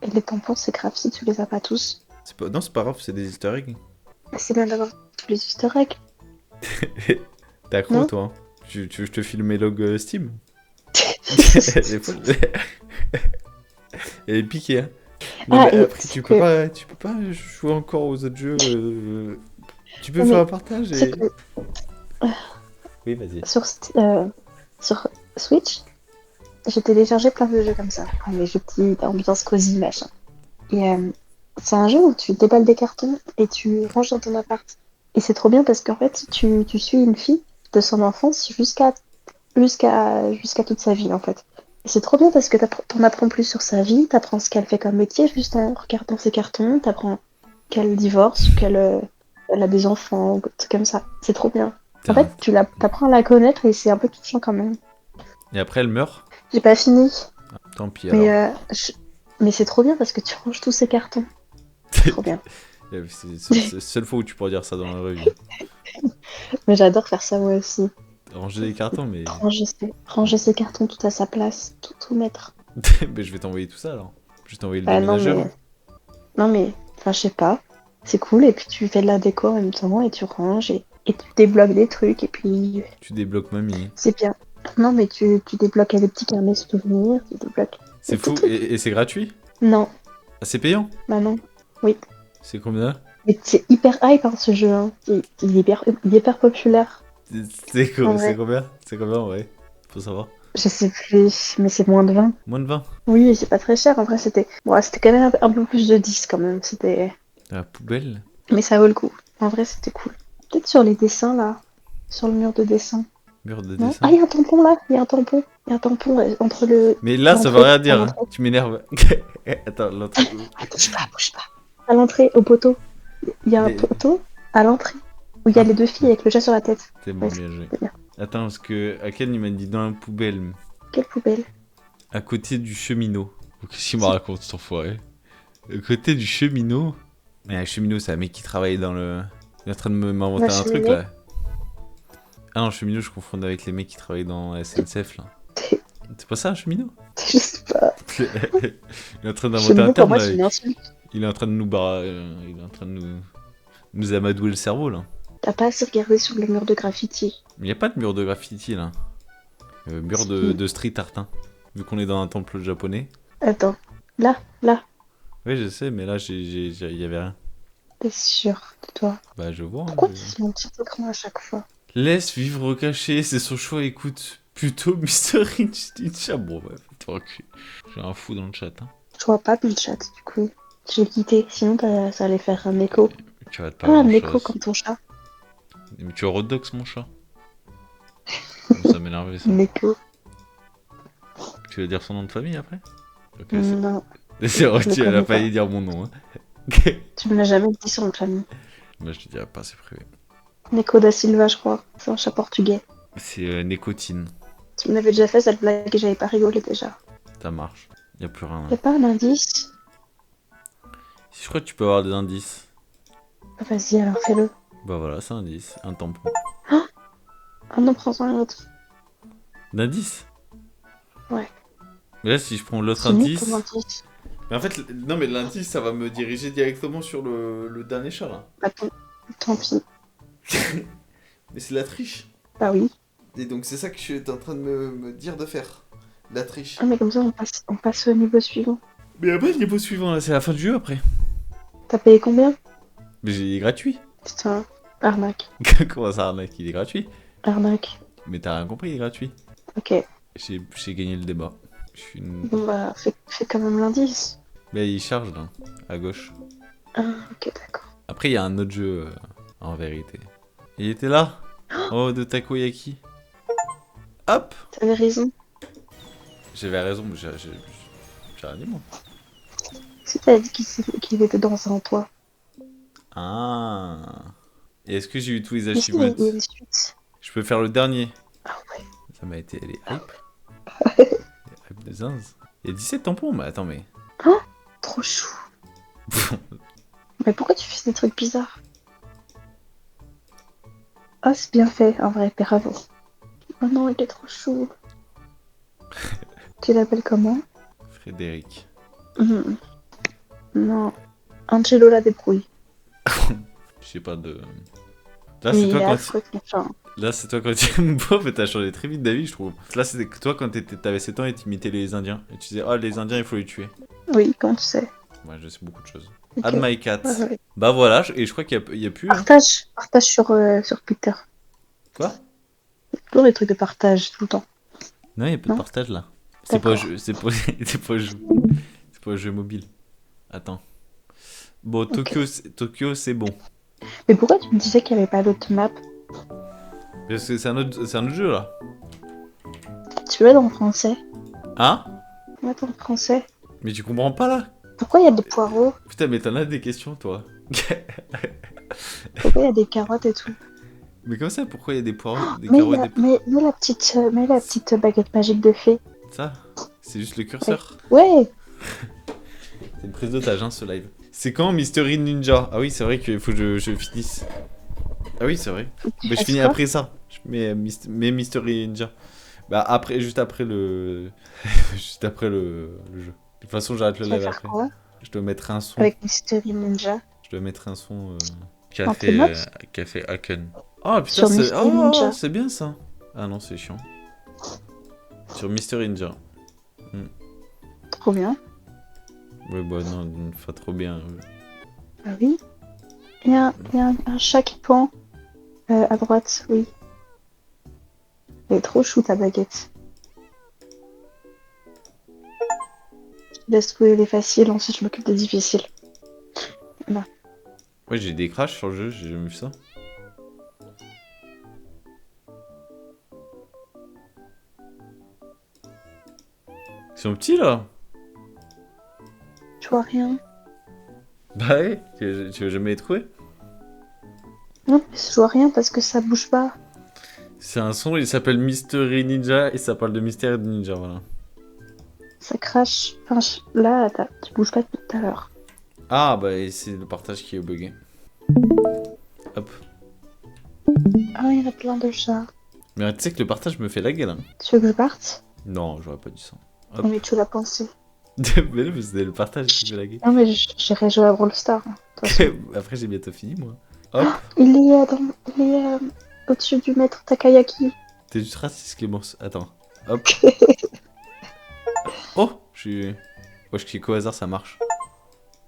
Et les tampons, c'est grave si tu les as pas tous. Non, c'est pas grave, c'est des easter eggs. Mais c'est bien d'avoir tous les easter eggs. T'es accro, Non. toi. Tu veux que je te file mes logs Steam? Elle est folle. Elle est piquée, hein. Non, Ah, mais et après, c'est tu que- peux pas jouer encore aux autres jeux. Tu peux Non, faire mais un partage c'est et... que Oui, vas-y. sur Switch, j'ai téléchargé plein de jeux comme ça. Les jeux petits, ambiance cosy, machin. Et c'est un jeu où tu déballes des cartons et tu ranges dans ton appart. Et c'est trop bien parce qu'en fait, tu suis une fille de son enfance jusqu'à toute sa vie, en fait. Et c'est trop bien parce que t'en apprends plus sur sa vie, t'apprends ce qu'elle fait comme métier juste en regardant ses cartons, t'apprends qu'elle divorce, elle a des enfants, ou des trucs comme ça. C'est trop bien. En fait, t'apprends à la connaître et c'est un peu touchant quand même. Et après, elle meurt. J'ai pas fini, Tant pis mais, alors. mais c'est trop bien parce que tu ranges tous ces cartons. C'est trop bien. C'est la seule fois où tu pourrais dire ça dans la vraie vie. Mais j'adore faire ça moi aussi. Ranger les cartons, mais... Ranger ses cartons tout à sa place, tout mettre. mais je vais t'envoyer tout ça alors. Je vais t'envoyer le Bah non déménageur. mais, non mais, enfin je sais pas. C'est cool et puis tu fais de la déco en même temps et tu ranges et tu débloques des trucs et puis Tu débloques mamie. c'est bien. Non mais tu débloques des petits carnets souvenirs, tu débloques. C'est fou. Et c'est gratuit? Non, Ah, c'est payant? bah non. C'est combien? Mais c'est hyper hype hein, ce jeu, hein. Il est hyper populaire. En vrai. C'est combien? C'est combien en vrai? Faut savoir. Je sais plus, mais c'est moins de 20. Moins de 20. Oui, et c'est pas très cher. En vrai, c'était quand même un peu plus de 10 quand même. La poubelle? Mais ça vaut le coup. En vrai, c'était cool. Peut-être sur les dessins là, sur le mur de dessin. Mur de Non dessin. Ah, il y a un tampon là. Il y a un tampon. Il y a un tampon entre le. Mais là, ça veut l'entrée rien à dire. Hein. l'entrée. Tu m'énerves. Attends, l'autre. Bouge pas, bouge pas. À l'entrée, au poteau. Il y a un Les- poteau à l'entrée où il y a les deux filles avec le chat sur la tête. C'est bon, Ouais, bien joué. c'est bien. Attends, parce que Aken, il m'a dit dans la poubelle, Quelle poubelle. à côté du cheminot. Qu'est-ce qu'il me raconte, cet enfoiré? À côté du cheminot. Mais un cheminot, c'est un mec qui travaille dans le... Il est en train de m'inventer La un truc, cheminée. là. Ah non, cheminot, je confonds avec les mecs qui travaillent dans la SNCF, là. C'est pas ça un cheminot? Je sais pas. Il est en train d'inventer un Cheminot, pour terme moi, là. c'est une insulte. Il est en train de il est en train de nous amadouer le cerveau là. T'as pas assez regardé sur le mur de graffiti. Il n'y a pas de mur de graffiti là. Mur de street art, hein. Vu qu'on est dans un temple japonais. Attends. Là. Oui, je sais, mais là, il y avait rien. T'es sûr de toi? Bah, je vois. Pourquoi tu fais mon petit écran à chaque fois? Laisse vivre caché, c'est son choix, écoute. Plutôt Mr. Ninja. Bon, ouais, fais-toi reculer. J'ai un fou dans le chat, hein. Je vois pas le chat, du coup. J'ai quitté, sinon ça allait faire un écho. Tu vas te Pas un parler écho comme ton chat. Mais tu as Rodox, mon chat. Ça m'énerve, ça. Un écho. Tu veux dire son nom de famille après? Ok, Non, c'est vrai, je le tu elle a connais failli pas. dire mon nom, hein. Tu me l'as jamais dit sur le famille. Bah, je te dirai pas, c'est privé. Neko da Silva, je crois. C'est un chat portugais. C'est Nicotine. Tu me l'avais déjà fait cette blague et j'avais pas rigolé déjà. Ça marche. Y a plus rien. Y'a pas un indice? Si je crois que tu peux avoir des indices. Ah, vas-y, alors fais-le. Bah voilà, c'est un indice. Un tampon. Ah non, prends-en un autre. D'indice? Ouais. Mais là, si je prends l'autre C'est nul indice. comme indice. Mais en fait, non, mais l'indice, ça va me diriger directement sur le dernier chat là. Bah, tant pis. Mais c'est la triche. Bah oui. Et donc, c'est ça que je suis en train de me dire de faire. La triche. Ah, mais comme ça, on passe au niveau suivant. Mais après, le niveau suivant là, c'est la fin du jeu après. T'as payé combien? Mais il est gratuit. Putain, arnaque. Comment ça, arnaque? Il est gratuit. Arnaque. Mais t'as rien compris, il est gratuit. Ok. J'ai gagné le débat. Je suis une... Bon bah, fais quand même l'indice. Mais il charge là, à gauche. Ah, ok, d'accord. Après, il y a un autre jeu en vérité. Il était là. Oh, de takoyaki. Hop. T'avais raison. J'avais raison, mais j'ai rien dit moi. Si t'avais dit qu'il était dans un toit. Ah. Et est-ce que j'ai eu tous les Mais si, achievements? il y a des suites. Je peux faire le dernier. Ah ouais. Ça m'a été... Elle est hype. Elle est hype de zinz. Il y a 17 tampons, mais attends, mais... Trop chou. Mais pourquoi tu fais des trucs bizarres? Ah, c'est bien fait, en vrai, bravo. Oh non, il est trop chou. Tu l'appelles comment? Frédéric. Non. Angelo la débrouille. Je sais pas de... Là, Mais c'est il toi est quand... affreux, ton chat. Là, c'est toi quand tu me vois, mais t'as changé très vite d'avis, je trouve. Là, c'était que toi quand t'avais 7 ans et t'imitais les Indiens. Et tu disais, oh, les Indiens, il faut les tuer. Oui, comment tu sais? Ouais, je sais beaucoup de choses. Ok. Add my cat. Ouais, ouais. Bah voilà, et je crois qu'il y a plus. Hein. Partage sur Twitter. Quoi? Il y a toujours des trucs de partage tout le temps. Non, il y a plus de Non. partage là. C'est pas, D'accord. c'est pas, c'est pas un jeu mobile. Attends. Bon, Tokyo, c'est bon. Mais pourquoi tu me disais qu'il n'y avait pas d'autres maps? Parce que c'est un autre jeu là. Tu veux dans le français? Hein? Ouais, dans le français. Mais tu comprends pas là? Pourquoi il y a des poireaux? Putain, mais t'en as des questions toi. Pourquoi il y a des carottes et tout? Mais comme ça, pourquoi il y a des poireaux, des Mais, carottes, des... mets la petite baguette magique de fée. Ça? C'est juste le curseur. Ouais! C'est une prise d'otage, hein, ce live. C'est quand Mystery Ninja? Ah oui, c'est vrai qu'il faut que je finisse. Ah oui, c'est vrai. Mais je finis après ça. Je mets Mystery Ninja. Bah après, juste après le... juste après le jeu. De toute façon, j'arrête le Tu vas live faire après. quoi? Je dois mettre un son. Avec Mystery Ninja. Je dois mettre un son En Tmox café Haken. Oh putain, Sur Mystery Ninja. c'est bien ça. Ah non, c'est chiant. Sur Mystery Ninja. Trop bien. Ouais, bah non, pas trop bien. Ah oui. Il y a un chat qui pend à droite, oui. Elle est trop chou ta baguette. Je te laisse trouver les faciles, ensuite je m'occupe des difficiles. Ouais, j'ai des crashs sur le jeu, j'ai jamais vu ça. Ils sont petits là. Tu vois rien? Bah ouais, tu vas jamais les trouver. Non, mais je vois rien parce que ça bouge pas. C'est un son, il s'appelle Mystery Ninja et ça parle de Mystère Ninja, voilà. Ça crache. Enfin, là, tu bouges pas depuis tout à l'heure. Ah bah et c'est le partage qui est bugué. Hop. Ah, il y en a plein de chats. Mais tu sais que le partage me fait la gueule. Hein. Tu veux que je parte? Non, j'aurais pas dit ça. Hop. Mais tu l'as pensé. Mais là, c'était le partage qui fait la gueule. Non, mais j'irai jouer à Brawl Stars. Hein, de toute façon. Après, j'ai bientôt fini, moi. Hop. Il est au-dessus du maître Takayaki. T'es juste raciste, Clémence. Attends. Hop. Oh, je suis... Ouais, je clique au hasard, ça marche.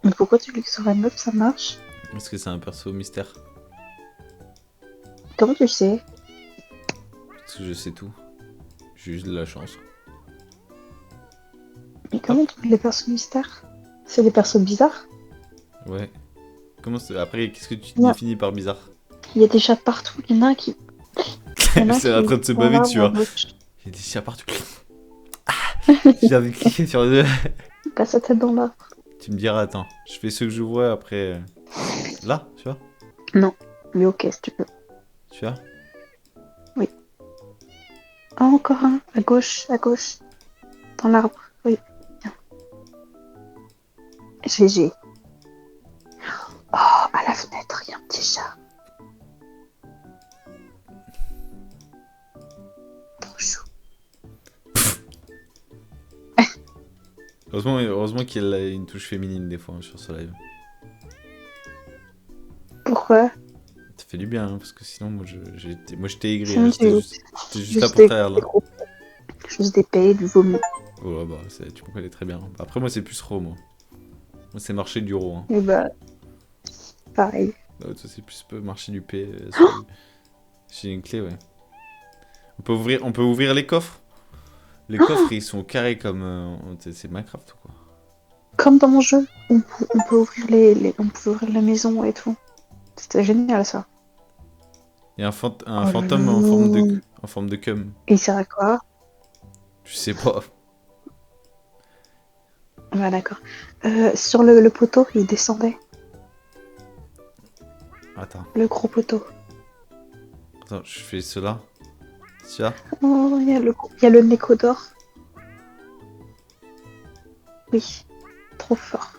Mais pourquoi tu cliques sur un meuf, ça marche? Parce que c'est un perso mystère. Comment tu le sais? Parce que je sais tout. J'ai juste de la chance. Mais comment tu les persos mystères? C'est des persos bizarres? Ouais. Comment c'est... Après, qu'est-ce que tu Non. définis par bizarre? Il y a des chats partout. Il y en a un qui. Il y en a un C'est en train de se qui- baver dessus, hein. Il y a des chiens partout. Ah, j'ai envie de cliquer sur les deux. Il passe sa tête dans l'arbre. Tu me diras, attends. Je fais ce que je vois après. Là, tu vois? Mais ok, si tu peux. Tu vois? Ah, encore un. À gauche, à gauche. Dans l'arbre. Oui. Bien. GG. Oh, à la fenêtre, il y a un petit chat. Trop chou. Heureusement qu'il y a une touche féminine des fois sur ce live. Pourquoi? Ça fait du bien, hein, parce que sinon, moi j'étais aigri. Sinon, Hein, tu- j'étais juste là pour ta là. Juste des paix, du vomi. Oh, ouais, bah, tu me connais très bien. Après, moi, c'est plus Raw, moi. Moi, c'est marché du Raw. Hein. Et bah, pareil. Toi, c'est plus marché du P. J'ai une clé, ouais. On peut ouvrir les coffres. Les coffres, ils sont carrés comme... c'est Minecraft, ou quoi. Comme dans mon jeu, on peut ouvrir on peut ouvrir la maison et tout. C'était génial ça. Il y a un Oh fantôme là là. en forme de cum. Et il sert à quoi? Je sais pas. Ouais, d'accord. Sur le poteau, il descendait. Attends, Le gros poteau. je fais cela. Tu vois? Oh, il y a le Nécodore. Oui, trop fort.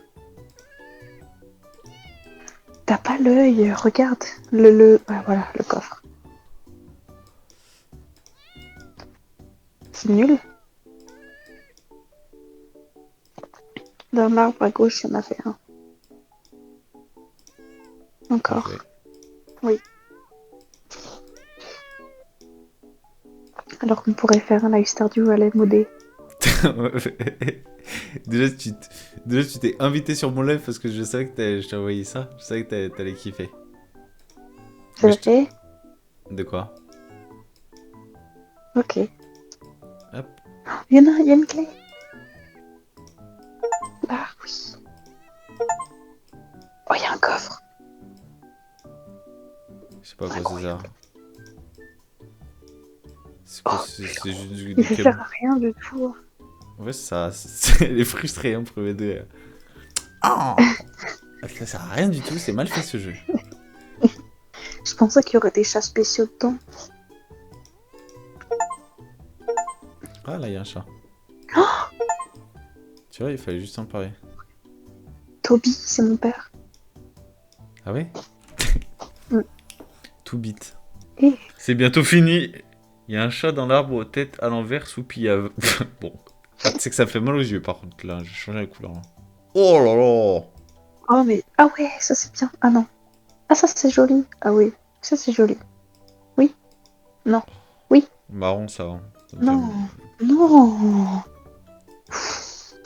T'as pas l'œil, regarde. Ouais, voilà, le coffre. C'est nul. Dans l'arbre à gauche, il y en avait un. Encore. Parfait. Oui. Alors qu'on pourrait faire un live Stardew à la modée. Déjà, tu t'es invité sur mon live parce que je savais que je t'ai envoyé ça. Je savais que t'allais kiffer. C'est Mais vrai? De quoi? Ok. Hop. Il y a une clé. Là, oui. Oh, il y a un coffre. Je sais pas quoi c'est ça. Incroyable. C'est quoi? Oh, C'est juste du Il cum. sert à rien du tout. Ouais, elle est frustrée, hein, premier degré. Oh ça sert à rien du tout, c'est mal fait ce jeu. Je pensais qu'il y aurait des chats spéciaux dedans. Ah, là, il y a un chat. Tu vois, il fallait juste en parler. Toby, c'est mon père. Ah ouais? Mm. Tout bite. Eh. C'est bientôt fini. Il y a un chat dans l'arbre aux têtes à l'envers sous pillave. Bon. Ah, tu sais que ça me fait mal aux yeux par contre là, j'ai changé la couleur là. Oh là là! Oh, mais. Ah ouais, ça c'est bien. Ah non. Ah, ça c'est joli. Ah oui, ça c'est joli. Oui. Non. Marron ça va. Non. Non.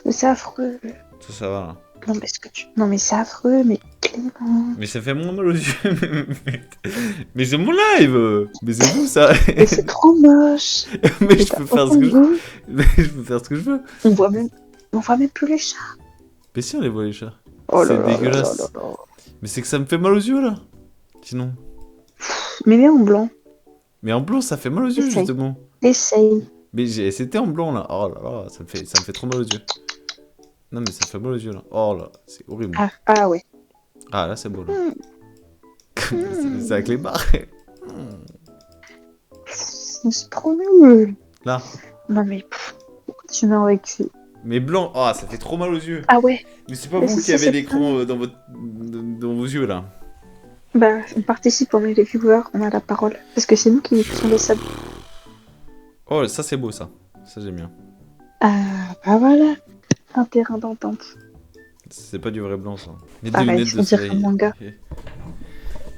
Mais c'est affreux. Ça va là. Non, mais Non, mais c'est affreux, mais Clément. Mais ça fait moins mal aux yeux. Mais c'est mon live! Mais c'est vous ça! Mais c'est trop moche. Mais je peux faire ce que je veux. Mais je peux faire ce que je veux. On voit même plus les chats. Mais si on les voit les chats. Oh là C'est là dégueulasse. là là là. Mais c'est que ça me fait mal aux yeux là. Sinon. Mais mets en blanc. Mais en blanc ça fait mal aux yeux Essaye. justement. Essaye. Mais c'était en blanc là. Oh là là, ça me fait trop mal aux yeux. Non mais ça fait mal aux yeux là. Oh là, c'est horrible. Ah ouais. Ah là c'est beau là. C'est avec les barres. C'est trop nul. Là. Non mais pourquoi tu mets avec lui? Mais blanc, ah ça fait trop mal aux yeux. Ah ouais. Mais c'est pas Mais vous ça, qui avez c'est l'écran dans vos yeux là. Bah on participe, on est les viewers, on a la parole. Parce que c'est nous qui sont les subs. Oh ça c'est beau ça. ça j'aime bien. Ah, bah voilà. Un terrain d'entente. C'est pas du vrai blanc ça. Mais des Pareil, lunettes de on dirait soleil. un manga. Ok.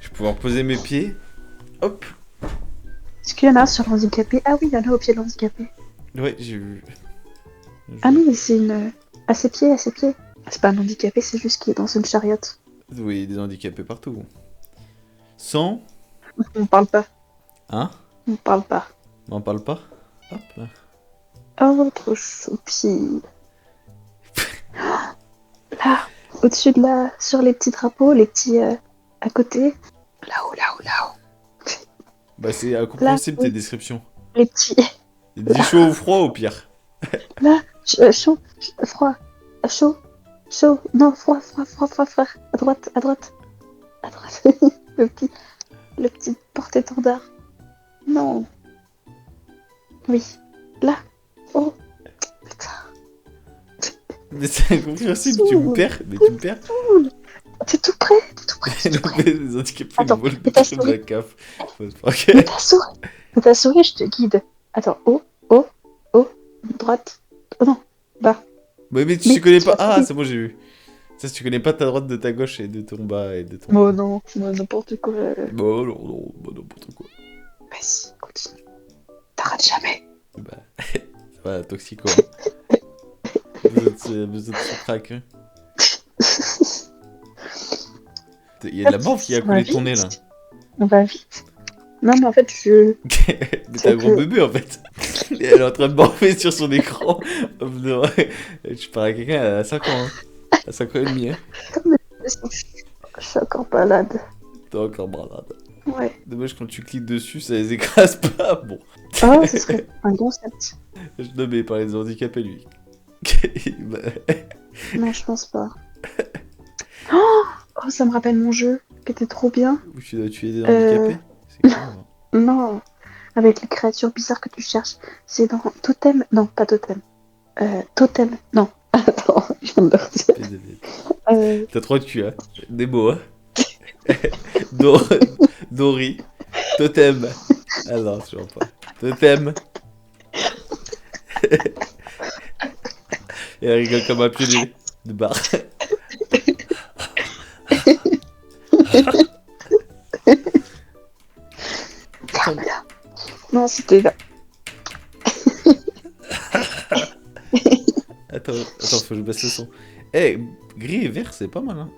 Je vais pouvoir poser mes pieds. Hop. Est-ce qu'il y en a sur l'handicapé? Ah oui, il y en a au pied de l'handicapé. Ouais, j'ai vu. Ah non, mais c'est une... À ses pieds, à ses pieds. C'est pas un handicapé, c'est juste qu'il est dans une chariote. Oui, des handicapés partout. Sans. On parle pas. Hein? On parle pas. M'en parle pas. Hop là. Oh, trop choupi. Là, au-dessus de là, sur les petits drapeaux, les petits à côté. Là-haut, là-haut, là-haut. Bah c'est incompréhensible Là, tes oui. descriptions. Les petits. Il dit chaud ou froid au pire. Là, chaud, froid, chaud, chaud. Non, froid, froid, froid, froid, froid. À droite, à droite, à droite. le petit porte-étendard. Non. Oui. Là. Oh. Putain. Mais c'est incompréhensible, tu me perds. Mais tu me perds. T'es tout près, t'es tout près, t'es tout près. Les handicapés ils Attends, volent mais ta de la souris. caf. Mais Ok. ta souris, je te guide. Attends, haut, haut, haut, droite. Oh non, bas. Mais tu Mais connais tu pas. vas Ah, souris. c'est bon, j'ai vu. Ça, si tu connais pas ta droite de ta gauche et de ton bas et de ton. Oh non, non, n'importe quoi. Bon, non, non, bah, n'importe quoi. Vas-y, continue. T'arrêtes jamais. Bah, ça va, toxico. Hein. Vous êtes sur crack. Hein. Il y a de la morve qui a On va coulé de ton nez vite. là. On va vite. Non, mais en fait, je... Mais t'es un gros bébé en fait. Et elle est en train de morfer sur son écran. Je parle à quelqu'un à 5 ans. Hein. À 5 ans et demi. Hein. Je suis encore malade. T'es encore malade. Ouais. Dommage quand tu cliques dessus, ça les écrase pas. Bon. Oh, ce serait un concept. Je nommais par les handicapés lui. Bah, Non, je pense pas. Oh, ça me rappelle mon jeu, qui était trop bien. Où tu dois tuer des handicapés C'est quoi hein Non, avec les créatures bizarres que tu cherches. C'est dans Totem. Non, pas Totem. Totem. Non. Attends, je viens de le redire. T'as 3 culs, hein. Des mots, hein. Dori. Totem. Ah non, toujours pas. Totem. Et elle rigole comme un pionnier de bar. Ferme-la. Non, c'était là. Attends, faut que je baisse le son. Eh, gris et vert, c'est pas mal, hein.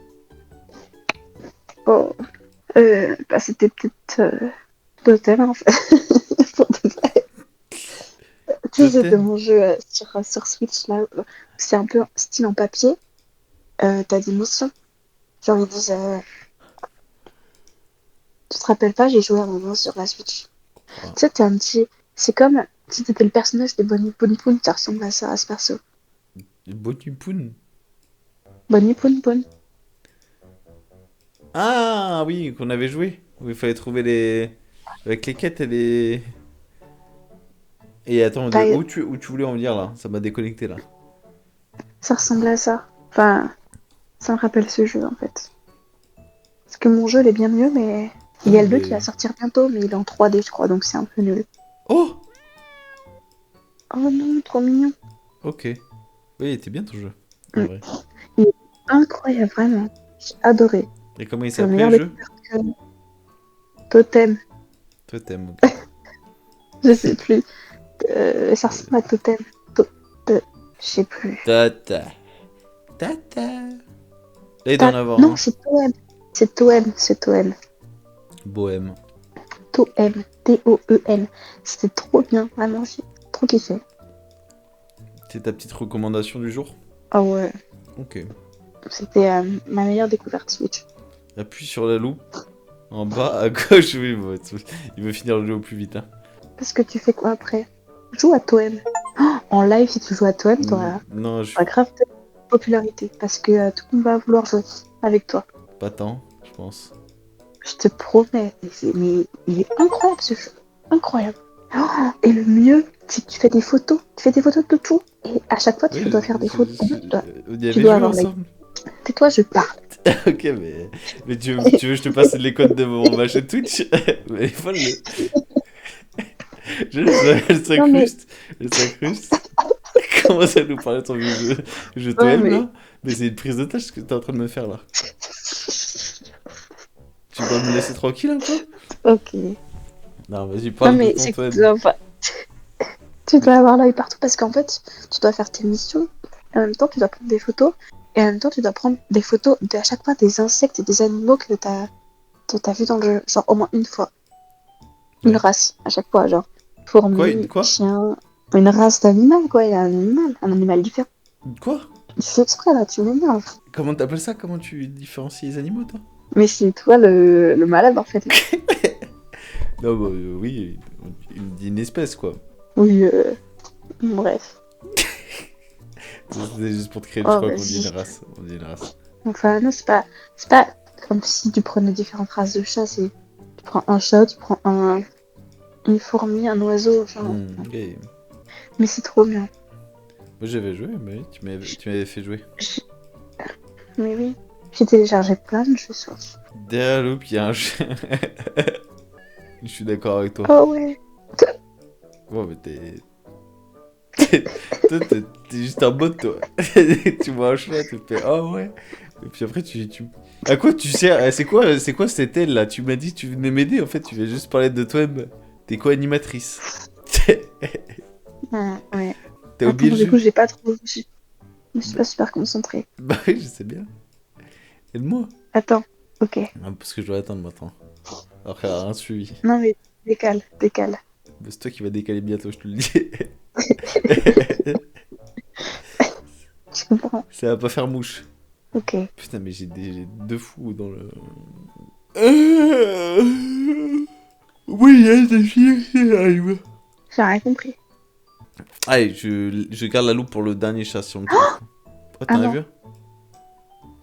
Oh. Bah, c'était peut-être Totem, en fait. Pour de vrai. Tu sais, c'était Totem. mon jeu sur Switch, là. C'est un peu style en papier. T'as des missions. Genre, ils disent... Tu te rappelles pas, j'ai joué à un moment sur la Switch. Ouais. Tu sais, t'es un petit... C'est comme si t'étais le personnage de Bonnie Poon Poon, ça ressemble à ça, à ce perso. Botupoun. Bonnie Poon Poon. Ah oui, qu'on avait joué. Où il fallait trouver les. Avec les quêtes et les. Et attends, Bah, où tu voulais en venir là? Ça m'a déconnecté là. ça ressemble à ça. Enfin, ça me rappelle ce jeu, en fait. Parce que mon jeu, il est bien mieux, mais... Il y a le 2 qui va sortir bientôt, mais il est en 3D, je crois, donc c'est un peu nul. Oh! Oh non, trop mignon. Ok. Oui, il était bien ton jeu. Mm. En vrai. Incroyable, vraiment. J'ai adoré. Et comment il C'est le s'appelait meilleur le jeu? découverte que... Totem. Totem. Ok. Je sais plus. Ça ressemble à Totem. Je sais plus. Tata. Tata. Là, il doit en avoir Non, un. c'est Toem. C'est Toem, c'est Toem. Bohème. Toem. T-O-E-M. C'était trop bien, vraiment, j'ai trop kiffé. C'est ta petite recommandation du jour? Ah ouais, Ok. c'était ma meilleure découverte Switch. Appuie sur la loupe. En bas à gauche, oui, bon, il veut finir le jeu au plus vite. Hein. Parce que tu fais quoi après? Joue à Toem. Oh, en live, si tu joues à Toem, t'auras Non, je grave de popularité. Parce que tout le monde va vouloir jouer avec toi. pas tant, je pense. Je te promets. Mais il est incroyable ce jeu. Incroyable. Oh, et le mieux, c'est que tu fais des photos. Tu fais des photos de tout. Et à chaque fois, tu dois faire des photos. On y avait tu joué dois avoir ensemble. Tais-toi, je parle. Ok, mais tu veux que je te passe les codes de mon machin Twitch? Mais il faut le. Elle Non, mais, s'incruste. Elle s'incruste. Comment ça nous parler de ton vieux jeu Je ouais, t'aime mais... là? Mais c'est une prise de tâche ce que t'es en train de me faire là. Tu vas me laisser tranquille un peu? Ok. Non, vas-y, Non, parle de mais ton c'est que Toem. tu dois avoir l'œil partout parce qu'en fait, tu dois faire tes missions. Et en même temps, tu dois prendre des photos. Et en même temps, tu dois prendre des photos à chaque fois des insectes et des animaux que t'as vu dans le jeu. Genre au moins une fois. Une Ouais. race à chaque fois. Genre Quoi? Une fourmi, quoi? chien. Une race d'animal, quoi. Il y a un animal différent. Une quoi? Tu fais exprès là, tu m'énerves. Comment t'appelles ça? Comment tu différencies les animaux, toi? Mais c'est toi le malade en fait. Là. Non, bah oui, il dit une espèce quoi. Oui, bref. C'était juste pour te créer, je Oh, crois qu'on dit une vas-y. race. On dit une race. Enfin, non, c'est pas comme si tu prenais différentes races de chats. C'est tu prends un chat, tu prends une fourmi, un oiseau. Enfin, Ok. mais c'est trop bien. Moi j'avais joué, mais oui, tu m'avais fait jouer. J- Mais oui, j'ai téléchargé plein de jeux sur. Derrière Loop, il y a un chien. Je suis d'accord avec toi. Oh ouais. Ouais, mais toi, t'es juste un bot, toi. Tu vois un chien, tu fais oh ouais. Et puis après, À quoi tu sers? C'est quoi cette aile là? Tu m'as dit que tu venais m'aider, en fait, tu viens juste parler de toi-même. T'es co-animatrice. Ouais. T'as oublié Attends, le du coup, jeu? j'ai pas trop. Je me suis pas super concentrée. Bah oui, je sais bien. Aide-moi. Attends, ok. Ah, parce que je dois attendre maintenant. Alors qu'elle a rien suivi. Non, mais décale. Bah, c'est toi qui vas décaler bientôt, je te le dis. Tu comprends? Ça va pas faire mouche. Ok. Putain, mais j'ai deux fous dans le. Oui, il y a des filles qui arrivent. J'ai rien compris. Allez, je garde la loupe pour le dernier chat si on le trouve. Oh, Ah t'en as non. vu?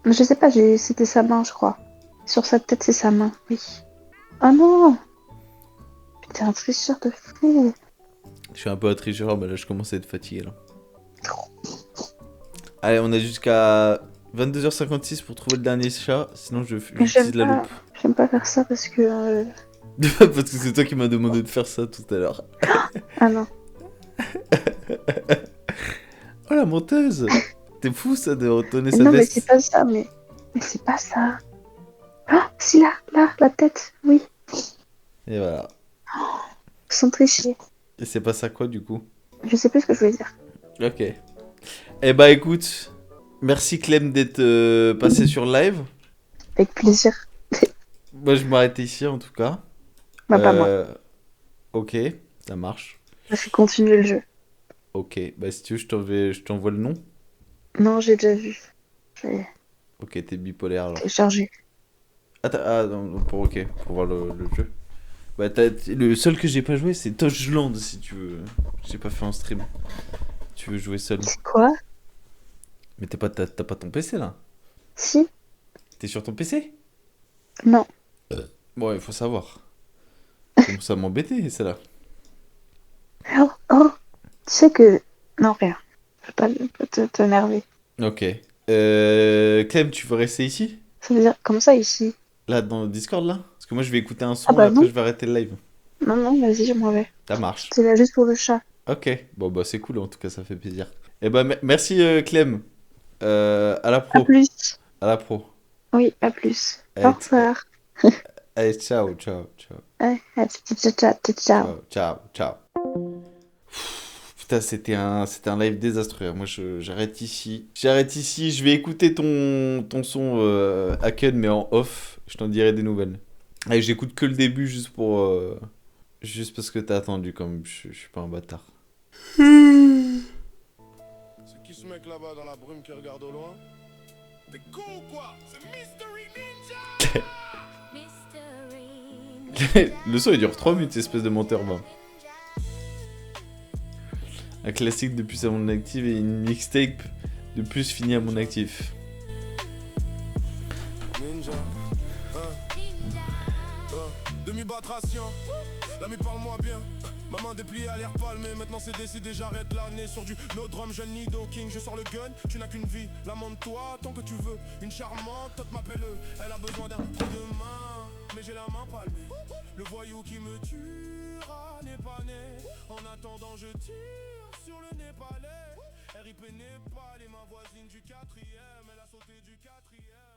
Mais je sais pas, c'était sa main, je crois. Sur sa tête, c'est sa main, oui. Oh non! T'es un tricheur de fou. Je suis un peu un tricheur, mais là je commence à être fatigué là. Allez, on a jusqu'à 22h56 pour trouver le dernier chat, sinon Mais j'utilise la loupe. j'aime pas faire ça parce que... Parce que c'est toi qui m'as demandé de faire ça tout à l'heure. Ah non. Oh la menteuse! T'es fou ça de retourner sa Non, mais c'est veste. pas ça, mais c'est pas ça. Ah, si, là, la tête, oui. Et voilà. Sans tricher. Et c'est pas ça quoi du coup? Je sais plus ce que je voulais dire. Ok. Eh bah écoute, merci Clem d'être passé sur live. Avec plaisir. Moi je m'arrête ici en tout cas. Bah, pas moi. Ok, ça marche. Je vais continuer le jeu. Ok, bah si tu veux je t'envoie le nom. Non, j'ai déjà vu. J'ai Ok, t'es bipolaire alors. téléchargé. Ah non, pour voir le jeu. Bah le seul que j'ai pas joué c'est Touchland si tu veux. J'ai pas fait en stream. Tu veux jouer seul. Quoi? Mais t'as pas ton PC là? Si? T'es sur ton PC? Non. Bon, il faut savoir. Ça commence à m'embêter celle-là. Oh, tu sais que... Non, rien. Je veux pas t'énerver. Ok. Clem, tu veux rester ici? Ça veut dire, comme ça, ici. Là, dans le Discord, là? Parce que moi, je vais écouter un Ah son et bah après, non. je vais arrêter le live. Non, vas-y, je m'en vais. Ça marche. C'est là juste pour le chat. Ok. Bon, bah, c'est cool, en tout cas, ça fait plaisir. Eh bah, merci, Clem. À la À pro. plus. À la pro. Oui, à plus. Au Allez, revoir. allez, ciao. Ouais, ciao. Ciao. Putain, c'était un live désastreux. Moi, j'arrête ici. Je vais écouter ton son Haken, mais en off. Je t'en dirai des nouvelles. Allez, j'écoute que le début juste parce que t'as attendu, comme je suis pas un bâtard. C'est qui ce mec là-bas dans la brume qui regarde au loin? T'es con ou quoi? C'est Mystery Ninja. Le son il dure 3 minutes, espèce de menteur va. Un classique depuis sa mon active et une mixtape de plus finie à mon actif. Ninja. Demi-batration. L'ami parle-moi bien. Maman dépliée à l'air palmé, maintenant c'est décidé, j'arrête l'année. Sur du no drum, jeune Nido King, je sors le gun, tu n'as qu'une vie, lamente-toi tant que tu veux. Une charmante, toi m'appelle, elle a besoin d'un coup de main, mais j'ai la main palmée. Le voyou qui me tuera n'est pas né. En attendant je tire sur le Népalais. RIP Népal et ma voisine du 4ème, elle a sauté du 4ème.